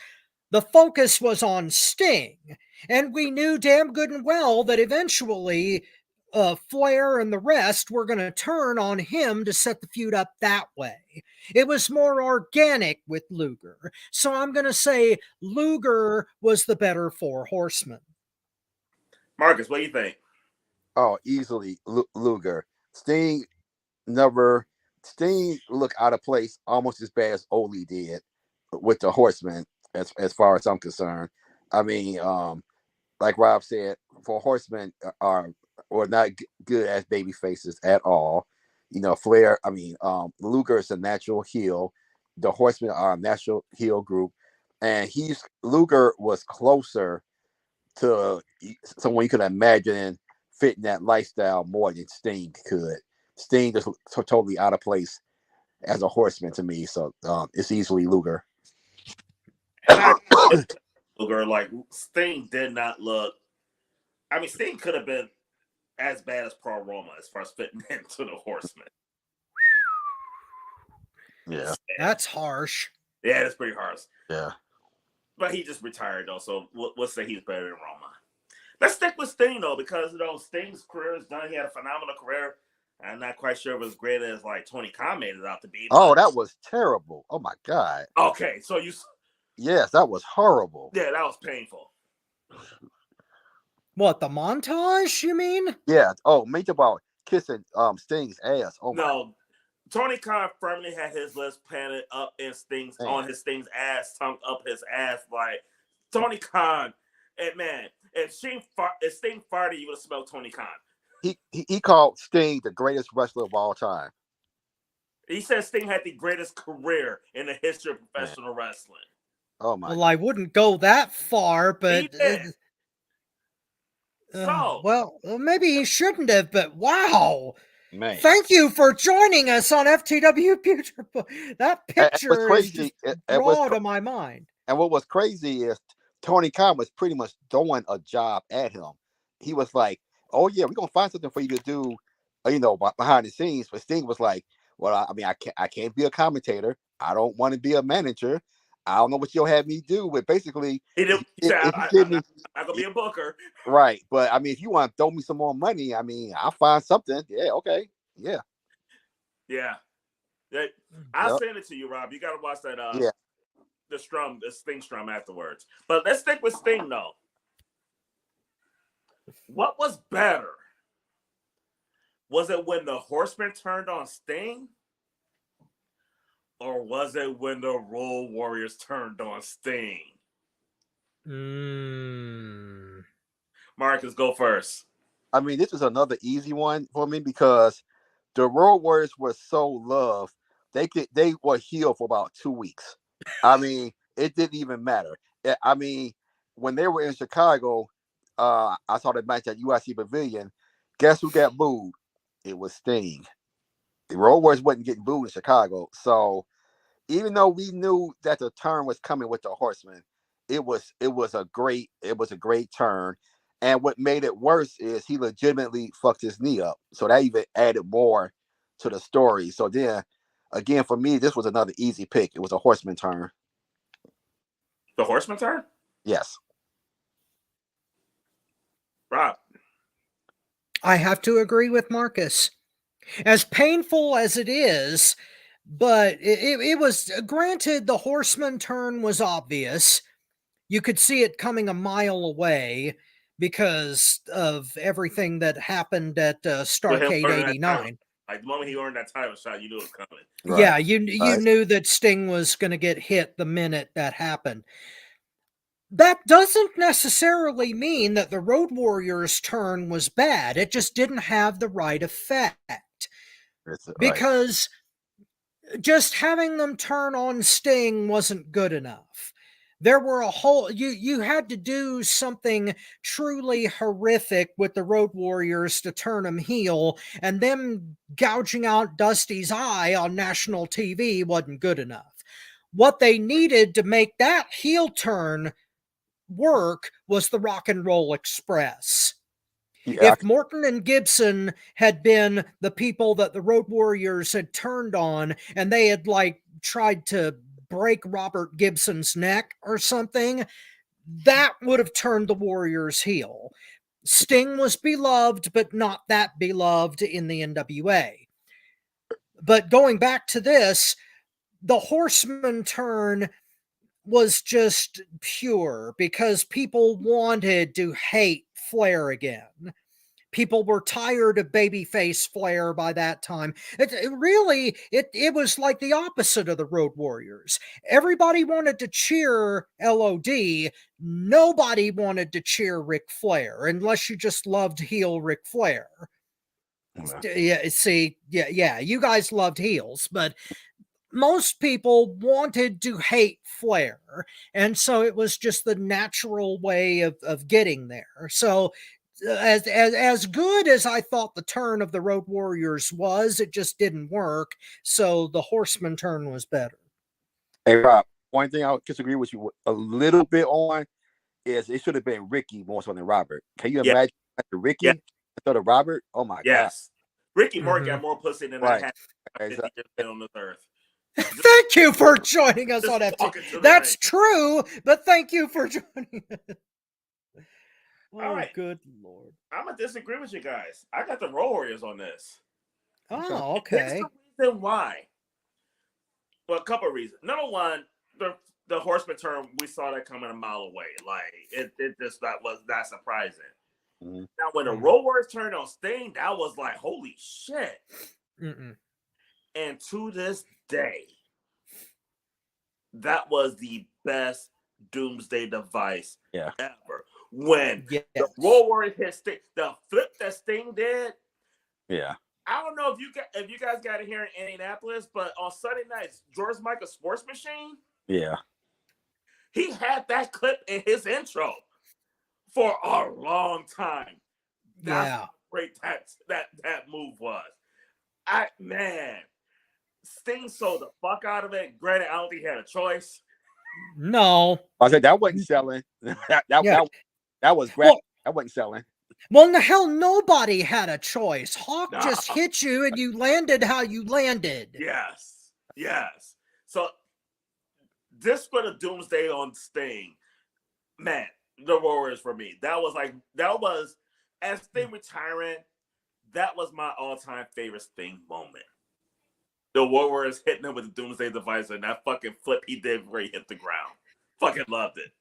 the focus was on Sting. And we knew damn good and well that eventually Flair and the rest were going to turn on him to set the feud up that way. It was more organic with Luger. So I'm going to say Luger was the better four horsemen. Marcus, what do you think? Oh, easily Luger. Sting looked out of place almost as bad as Ole did with the Horsemen, as far as I'm concerned. I mean, like Rob said, for Horsemen were not good as baby faces at all. You know, Luger is a natural heel. The Horsemen are a natural heel group, and Luger was closer to someone you could imagine fitting that lifestyle more than Sting could. Sting is totally out of place as a horseman to me, so it's easily Luger. Luger, like Sting did not look. I mean, Sting could have been as bad as Pro Roma as far as fitting into the Horseman. Yeah, that's harsh. Yeah, that's pretty harsh. Yeah, but he just retired though, so we'll say he's better than Roma. Let's stick with Sting though, because Sting's career is done. He had a phenomenal career. I'm not quite sure it was as great as like Tony Khan made it out to be. Oh, that was terrible. Oh my God. Okay, so Yes, that was horrible. Yeah, that was painful. What, the montage, you mean? Yeah. Oh, think about kissing Sting's ass. Oh no. Tony Khan firmly had his lips planted up in Sting's ass, tongue up his ass. Like Tony Khan, and man, if Sting farted, you would have smelled Tony Khan. He called Sting the greatest wrestler of all time. He said Sting had the greatest career in the history of professional wrestling. Oh my! Well, I wouldn't go that far, but well, maybe he shouldn't have. But wow, man! Thank you for joining us on FTW Future. That picture is just raw to my mind. And what was crazy is Tony Khan was pretty much throwing a job at him. He was like, "Oh yeah, we're gonna find something for you to do, behind the scenes." But Sting was like, "Well, I can't be a commentator. I don't want to be a manager. I don't know what you'll have me do." But basically, I'm gonna be a booker, right? But I mean, if you want to throw me some more money, I'll find something. Yeah, okay, yeah. I'll send it to you, Rob. You gotta watch that. The Sting strum afterwards. But let's stick with Sting though. What was better? Was it when the Horsemen turned on Sting? Or was it when the Road Warriors turned on Sting? Marcus, go first. I mean, this is another easy one for me because the Road Warriors were so loved. They were healed for about 2 weeks. I mean, it didn't even matter. I mean, when they were in Chicago, I saw the match at UIC Pavilion. Guess who got booed? It was Sting. The Road Warriors wasn't getting booed in Chicago. So even though we knew that the turn was coming with the Horsemen, it was a great turn. And what made it worse is he legitimately fucked his knee up. So that even added more to the story. So then again, for me, this was another easy pick. It was a Horseman turn. The Horseman turn? Yes. Rob. I have to agree with Marcus. As painful as it is, but it was, granted, the Horseman turn was obvious. You could see it coming a mile away because of everything that happened at Starrcade '89. Like the moment he earned that title shot, you knew it was coming. Right. Yeah, you knew that Sting was going to get hit the minute that happened. That doesn't necessarily mean that the Road Warriors turn was bad. It just didn't have the right effect. Because just having them turn on Sting wasn't good enough. There were you had to do something truly horrific with the Road Warriors to turn them heel, and them gouging out Dusty's eye on national TV wasn't good enough. What they needed to make that heel turn work was the Rock and Roll Express. Yeah. If Morton and Gibson had been the people that the Road Warriors had turned on, and they had tried to break Robert Gibson's neck or something, that would have turned the Warriors heel. Sting was beloved, but not that beloved in the NWA. But going back to this, the Horseman turn was just pure because people wanted to hate Flair again. People were tired of babyface Flair by that time. It was like the opposite of the Road Warriors. Everybody wanted to cheer LOD. Nobody wanted to cheer Ric Flair unless you just loved heel Ric Flair. Yeah, see, yeah, you guys loved heels, but most people wanted to hate Flair. And so it was just the natural way of getting there. So as good as I thought the turn of the Road Warriors was, it just didn't work. So the Horseman turn was better. Hey Rob, one thing I disagree with you a little bit on is it should have been Ricky more so than Robert. Can you imagine Ricky instead of Robert? Oh my god. Ricky Morton got more pussy than I had exactly. On this earth. Thank you for joining us on FT. That's true, but thank you for joining us. All right. Good Lord. I'm going to disagree with you guys. I got the Road Warriors on this. Oh, okay. Here's the reason why. Well, a couple of reasons. Number one, the Horseman turn, we saw that coming a mile away. Like, it just was not surprising. Mm-hmm. Now, when the Road Warriors turned on Sting, that was like, holy shit. Mm-mm. And to this day, that was the best Doomsday device ever. When the Road Warriors hit Sting, the flip that Sting did. Yeah. I don't know if you guys got it here in Indianapolis, but on Sunday nights, George Michael's Sports Machine. Yeah. He had that clip in his intro for a long time. That's how great that move was. Sting sold the fuck out of it. Granted, I don't think he had a choice. No. I said that wasn't selling. That was great. That wasn't selling. Well, the hell, nobody had a choice. Hawk just hit you and you landed how you landed. Yes. So this for the Doomsday on Sting, man, the Warriors for me. That was as Sting retiring, that was my all-time favorite Sting moment. The Warriors hitting him with the Doomsday device and that fucking flip he did where he hit the ground. Fucking loved it.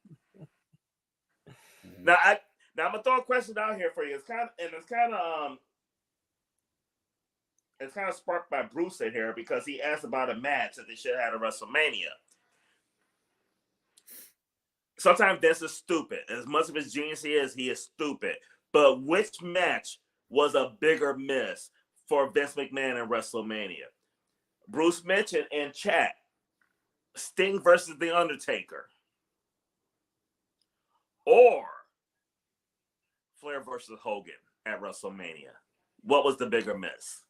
Now I'm gonna throw a question out here for you. It's kind of sparked by Bruce in here because he asked about a match that they should have had at WrestleMania. sometimes Vince is stupid. As much of his genius he is stupid. But which match was a bigger miss for Vince McMahon in WrestleMania? Bruce mentioned in chat, Sting versus The Undertaker, or Flair versus Hogan at WrestleMania. What was the bigger miss?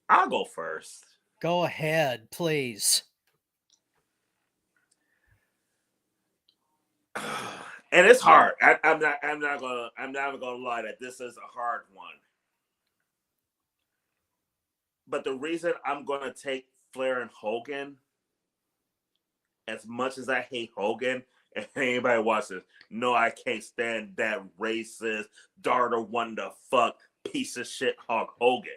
I'll go first. Go ahead, please. And it's hard. I'm not gonna lie that this is a hard one. But the reason I'm gonna take Flair and Hogan, as much as I hate Hogan, if anybody watches, no, I can't stand that racist, darter one the fuck piece of shit Hulk Hogan.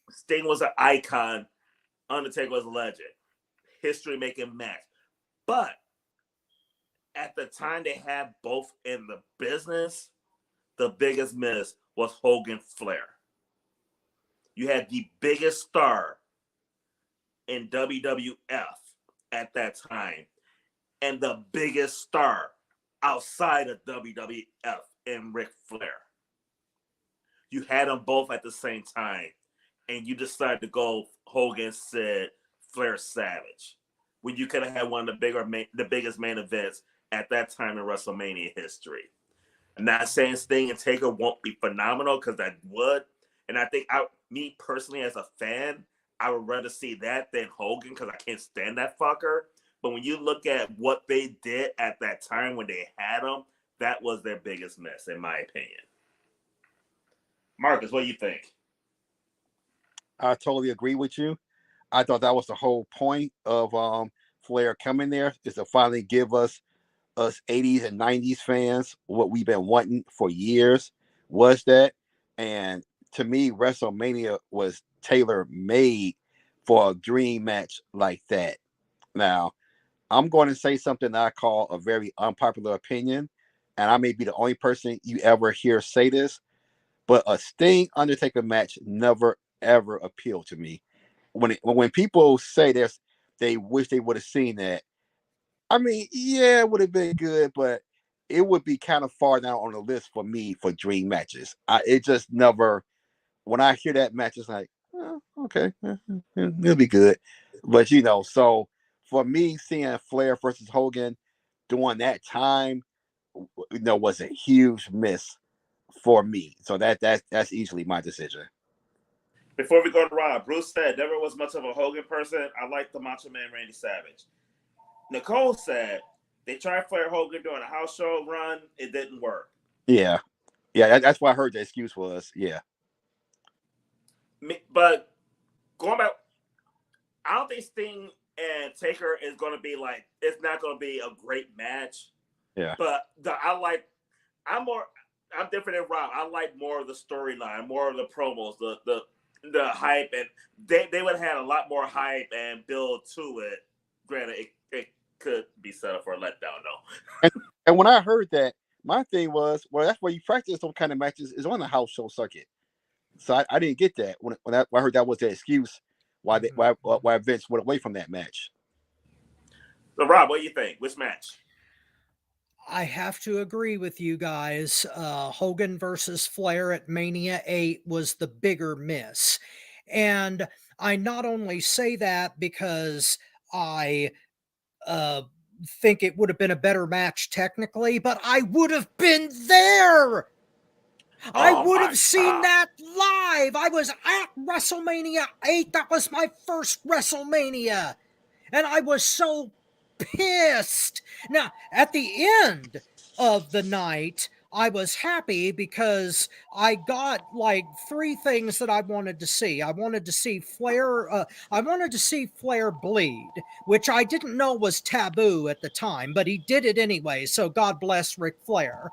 Sting was an icon. Undertaker was a legend. History making match. But at the time they had both in the business, the biggest miss was Hogan Flair. You had the biggest star in WWF at that time and the biggest star outside of WWF in Ric Flair. You had them both at the same time, and you decided to go Hogan, Sid, Flair, Savage, when you could have had one of the biggest main events at that time in WrestleMania history. I'm not saying Sting and Taker won't be phenomenal, because that would, and I think me personally as a fan, I would rather see that than Hogan, because I can't stand that fucker. But when you look at what they did at that time when they had him, that was their biggest miss, in my opinion. Marcus, what do you think? I totally agree with you. I thought that was the whole point of Flair coming there, is to finally give us 80s and 90s fans what we've been wanting for years, was that. And to me, WrestleMania was tailor-made for a dream match like that. Now, I'm going to say something that I call a very unpopular opinion, and I may be the only person you ever hear say this, but a Sting Undertaker match never ever appealed to me. When people say this, they wish they would have seen that. I mean, yeah, it would have been good, but it would be kind of far down on the list for me for dream matches. It just never. When I hear that match, it's like, oh, okay, it'll be good. But so for me, seeing Flair versus Hogan during that time, was a huge miss for me. So that's easily my decision. Before we go to Rob, Bruce said, never was much of a Hogan person. I like the Macho Man Randy Savage. Nicole said, they tried Flair Hogan during a house show run. It didn't work. Yeah. That's what I heard the excuse was. Yeah. But going back, I don't think Sting and Taker is going to be like, it's not going to be a great match. Yeah. But I'm different than Rob. I like more of the storyline, more of the promos, the hype, and they would have had a lot more hype and build to it. Granted, it could be set up for a letdown, though. And when I heard that, my thing was, well, that's where you practice those kind of matches, is on the house show circuit. So I didn't get that when I heard that was the excuse why Vince went away from that match. So, Rob, what do you think? Which match? I have to agree with you guys. Hogan versus Flair at Mania 8 was the bigger miss. And I not only say that because I think it would have been a better match technically, but I would have been there. I would have seen that live. I was at WrestleMania 8. That was my first WrestleMania. And I was so pissed. Now, at the end of the night, I was happy because I got like 3 things that I wanted to see. I wanted to see Flair. I wanted to see Flair bleed, which I didn't know was taboo at the time, but he did it anyway. So God bless Ric Flair.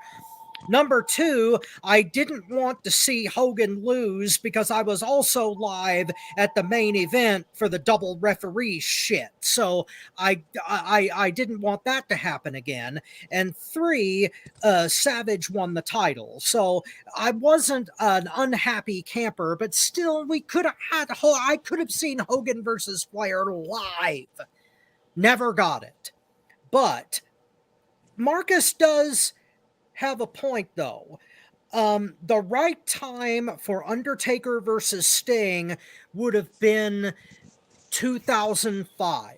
Number two, I didn't want to see Hogan lose because I was also live at the main event for the double referee shit. So I didn't want that to happen again. And three, Savage won the title. So I wasn't an unhappy camper, but still I could have seen Hogan versus Flair live. Never got it. But Marcus does have a point, though. The right time for Undertaker versus Sting would have been 2005.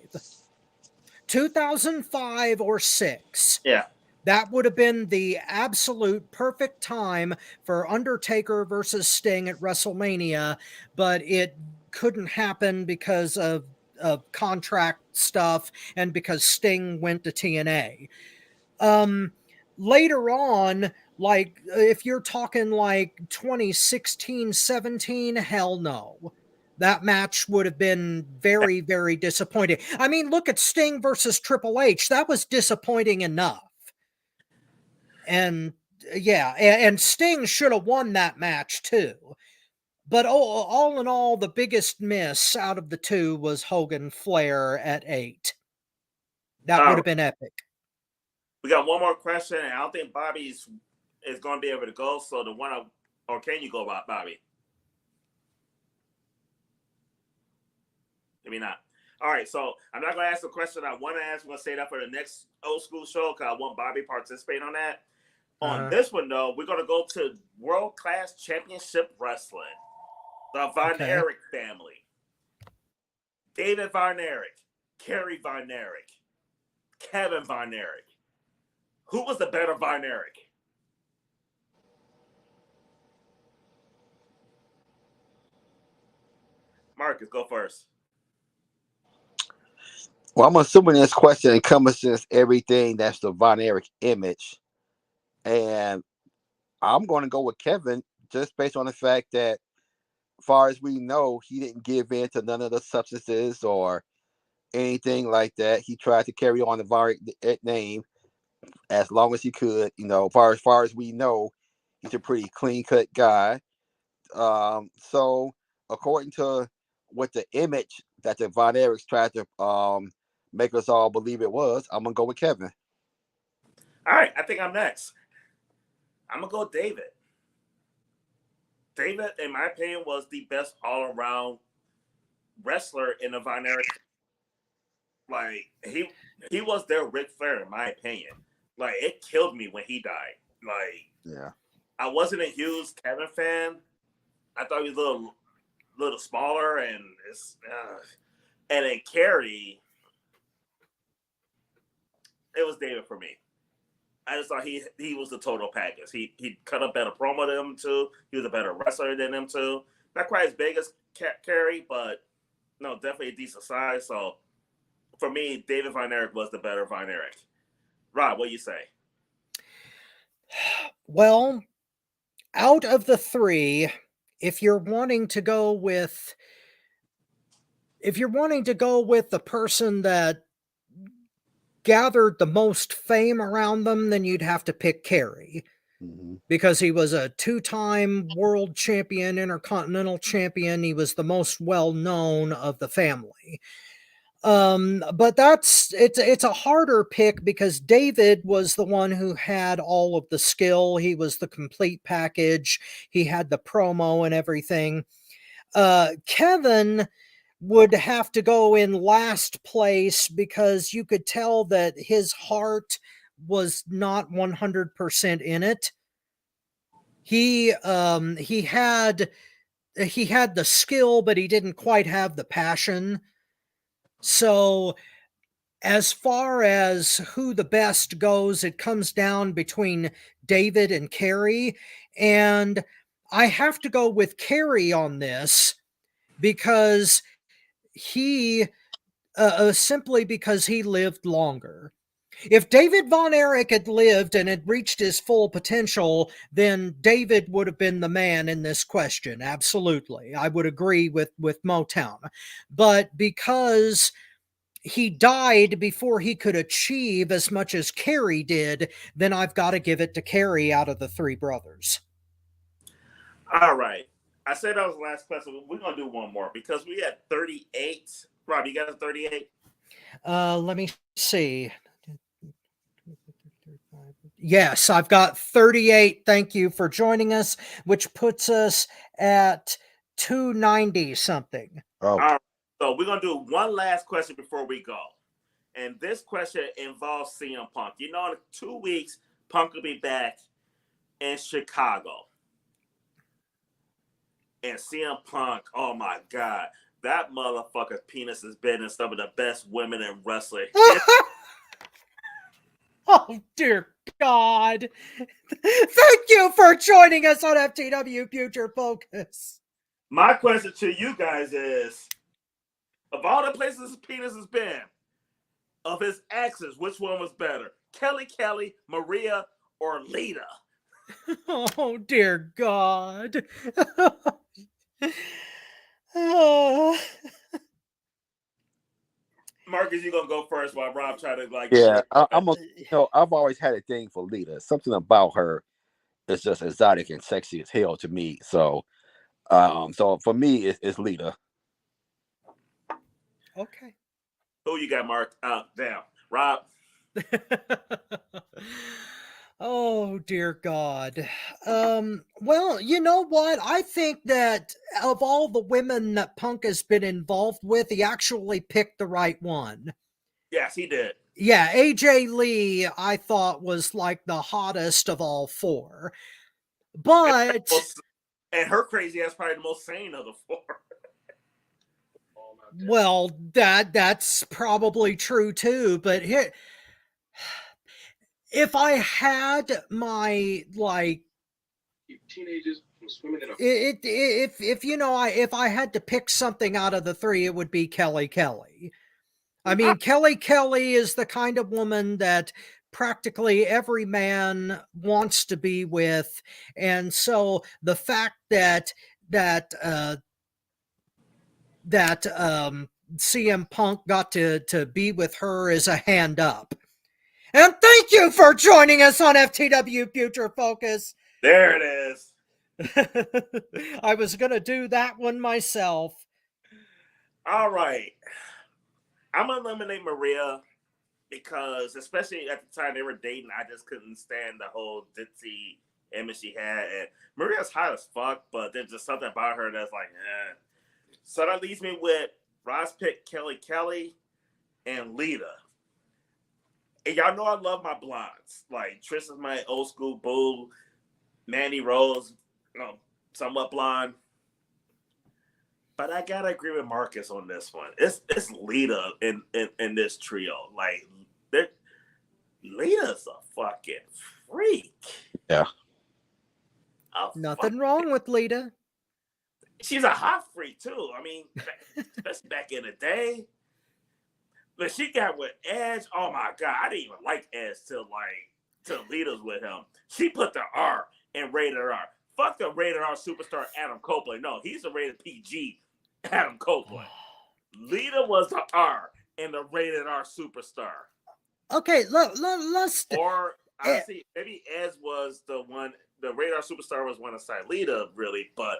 2005 or 6. Yeah. That would have been the absolute perfect time for Undertaker versus Sting at WrestleMania, but it couldn't happen because of contract stuff and because Sting went to TNA. Later on, like if you're talking like 2016, 17, hell no. That match would have been very, very disappointing. I mean, look at Sting versus Triple H. That was disappointing enough. And yeah, and Sting should have won that match too. But all in all, the biggest miss out of the two was Hogan Flair at 8. That would have been epic. We got one more question, and I don't think Bobby is going to be able to go. So or can you go, Bobby? Maybe not. All right, so I'm not going to ask the question I want to ask. I'm going to save that for the next Old School show because I want Bobby to participate on that. On this one, though, we're going to go to World Class Championship Wrestling. The Von Erich family. David Von Erich, Kerry Von Erich, Kevin Von Erich. Who was the better Von Erich? Marcus, go first. Well, I'm assuming this question encompasses everything that's the Von Erich image. And I'm going to go with Kevin just based on the fact that, as far as we know, he didn't give in to none of the substances or anything like that. He tried to carry on the Von Erich name as long as he could. You know, far as we know, he's a pretty clean-cut guy. So according to what the image that the Von Erichs tried to make us all believe it was, I'm gonna go with Kevin. All right, I think I'm next. I'm gonna go with David. David, in my opinion, was the best all-around wrestler in the Von Erich. Like he was their Ric Flair, in my opinion. Like it killed me when he died. Like yeah, I wasn't a huge Kevin fan. I thought he was a little smaller, and then Kerry. It was David for me. I just thought he was the total package. He cut a better promo than him too. He was a better wrestler than him too. Not quite as big as Kerry, but no, definitely a decent size. So for me, David Von Erich was the better Von Erich. Rob, what do you say? Well, out of the three, if you're wanting to go with the person that gathered the most fame around them, then you'd have to pick Kerry. Because he was a 2-time world champion, intercontinental champion. He was the most well-known of the family. But it's a harder pick because David was the one who had all of the skill. He was the complete package. He had the promo and everything. Kevin would have to go in last place because you could tell that his heart was not 100% in it. He had the skill, but he didn't quite have the passion. So as far as who the best goes, it comes down between David and Kerry. And I have to go with Kerry on this because he simply because he lived longer. If David Von Erich had lived and had reached his full potential, then David would have been the man in this question. Absolutely. I would agree with Motown. But because he died before he could achieve as much as Kerry did, then I've got to give it to Kerry out of the three brothers. All right. I said that was the last question. We're going to do one more because we had 38. Rob, you got a 38? Let me see. Yes, I've got 38. Thank you for joining us, which puts us at 290 something. Oh, All right. So we're going to do one last question before we go. And this question involves CM Punk. You know, in 2 weeks, Punk will be back in Chicago. And CM Punk, oh my God, that motherfucker's penis has been in some of the best women in wrestling. Oh, dear God. Thank you for joining us on FTW Future Focus. My question to you guys is, of all the places his penis has been, of his exes, which one was better? Kelly, Maria, or Lita? Oh, dear God. Marcus, you gonna go first while Rob try to yeah. I've always had a thing for Lita. Something about her is just exotic and sexy as hell to me. So, so for me, it's Lita. Okay. Who you got, Mark? Damn, Rob. Oh, dear God. Well, you know what? I think that of all the women that Punk has been involved with, he actually picked the right one. Yes, he did. Yeah, AJ Lee, I thought was like the hottest of all four. But And her crazy ass probably the most sane of the four. well, that's probably true too. But here, if I had my like teenagers from swimming in a if you know if I had to pick something out of the three, it would be Kelly. I mean, Kelly is the kind of woman that practically every man wants to be with, and so the fact that CM Punk got to be with her is a hand up. And thank you for joining us on FTW Future Focus. There it is. I was going to do that one myself. All right. I'm going to eliminate Maria because, especially at the time they were dating, I just couldn't stand the whole ditzy image she had. And Maria's hot as fuck, but there's just something about her that's like, eh. So that leaves me with Ross pick Kelly and Lita. And y'all know I love my blondes. Like Tristan's my old school boo. Mandy Rose, somewhat blonde. But I gotta agree with Marcus on this one. It's Lita in this trio. Like Lita's a fucking freak. Yeah. Nothing wrong with Lita. She's a hot freak too. I mean, especially back in the day. But she got with Edge. Oh my God, I didn't even like Edge till Lita's with him. She put the R in rated R. Fuck the rated R superstar Adam Copeland. No, he's a rated PG Adam Copeland. Lita was the R in the rated R superstar. Okay, let's. Or honestly, maybe Edge was the one. The rated R superstar was one aside Lita, really. But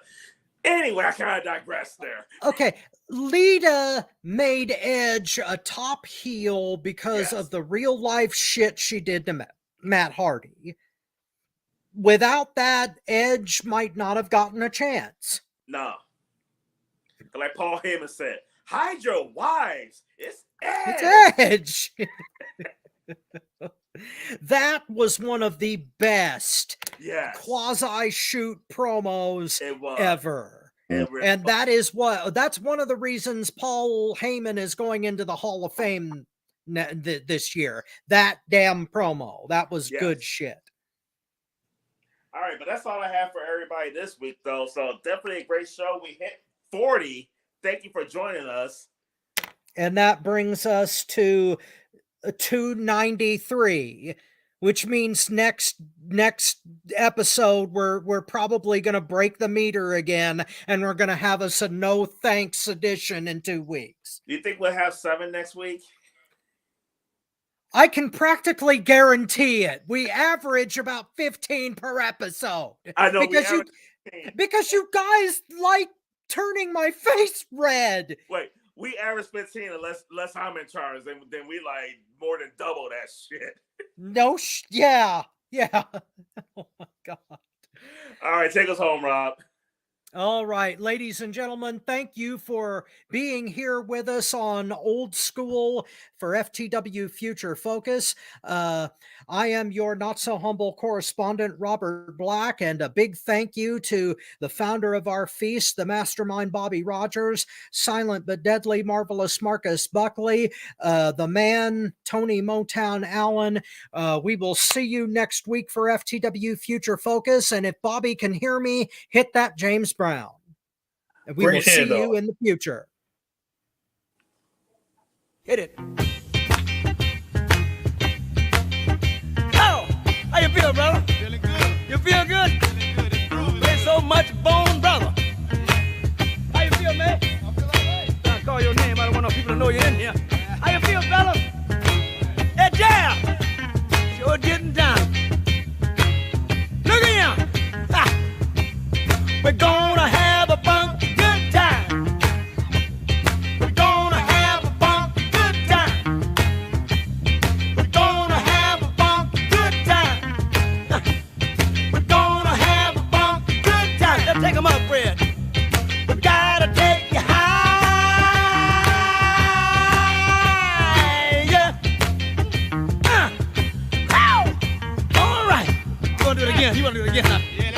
anyway, I kind of digress there. Okay, Lita made Edge a top heel because of the real life shit she did to Matt Hardy. Without that, Edge might not have gotten a chance. No. Like Paul Heyman said, hide your wives. It's Edge. It's Edge. That was one of the best quasi-shoot promos ever. And that's one of the reasons Paul Heyman is going into the Hall of Fame this year. That damn promo. That was good shit. All right, but that's all I have for everybody this week, though. So definitely a great show. We hit 40. Thank you for joining us. And that brings us to 293, which means next episode we're probably going to break the meter again, and we're going to have us a no thanks edition in 2 weeks. Do you think we'll have 7 next week? I can practically guarantee it. We average about 15 per episode. I know, because you guys like turning my face red. Wait, we average 15 unless I'm in charge. Then we like more than double that shit. No, yeah. Oh my God. All right, take us home, Rob. All right, ladies and gentlemen, thank you for being here with us on Old School for FTW Future Focus. I am your not-so-humble correspondent, Robert Black, and a big thank you to the founder of our feast, the Mastermind, Bobby Rogers, silent but deadly, marvelous Marcus Buckley, the man, Tony Motown Allen. We will see you next week for FTW Future Focus, and if Bobby can hear me, hit that James Brown. And we will see you in the future. Hit it. Oh, how you feel, brother? Feeling good. You feel good? Feeling good. It's groovy. There's so much bone, brother. How you feel, man? I feel all right. I call your name. I don't want no people to know you're in here. How you feel, fella? Hey, Jam! Sure getting down. Look at him. Ha! We're gonna have a funky good time. We're gonna have a funky good time. We're gonna have a funky good time. We're gonna have a funky good time. Let's take 'em up, Fred. We gotta take you high. Yeah. Ow! All right. You wanna do it again? You wanna do it again, huh? Yeah.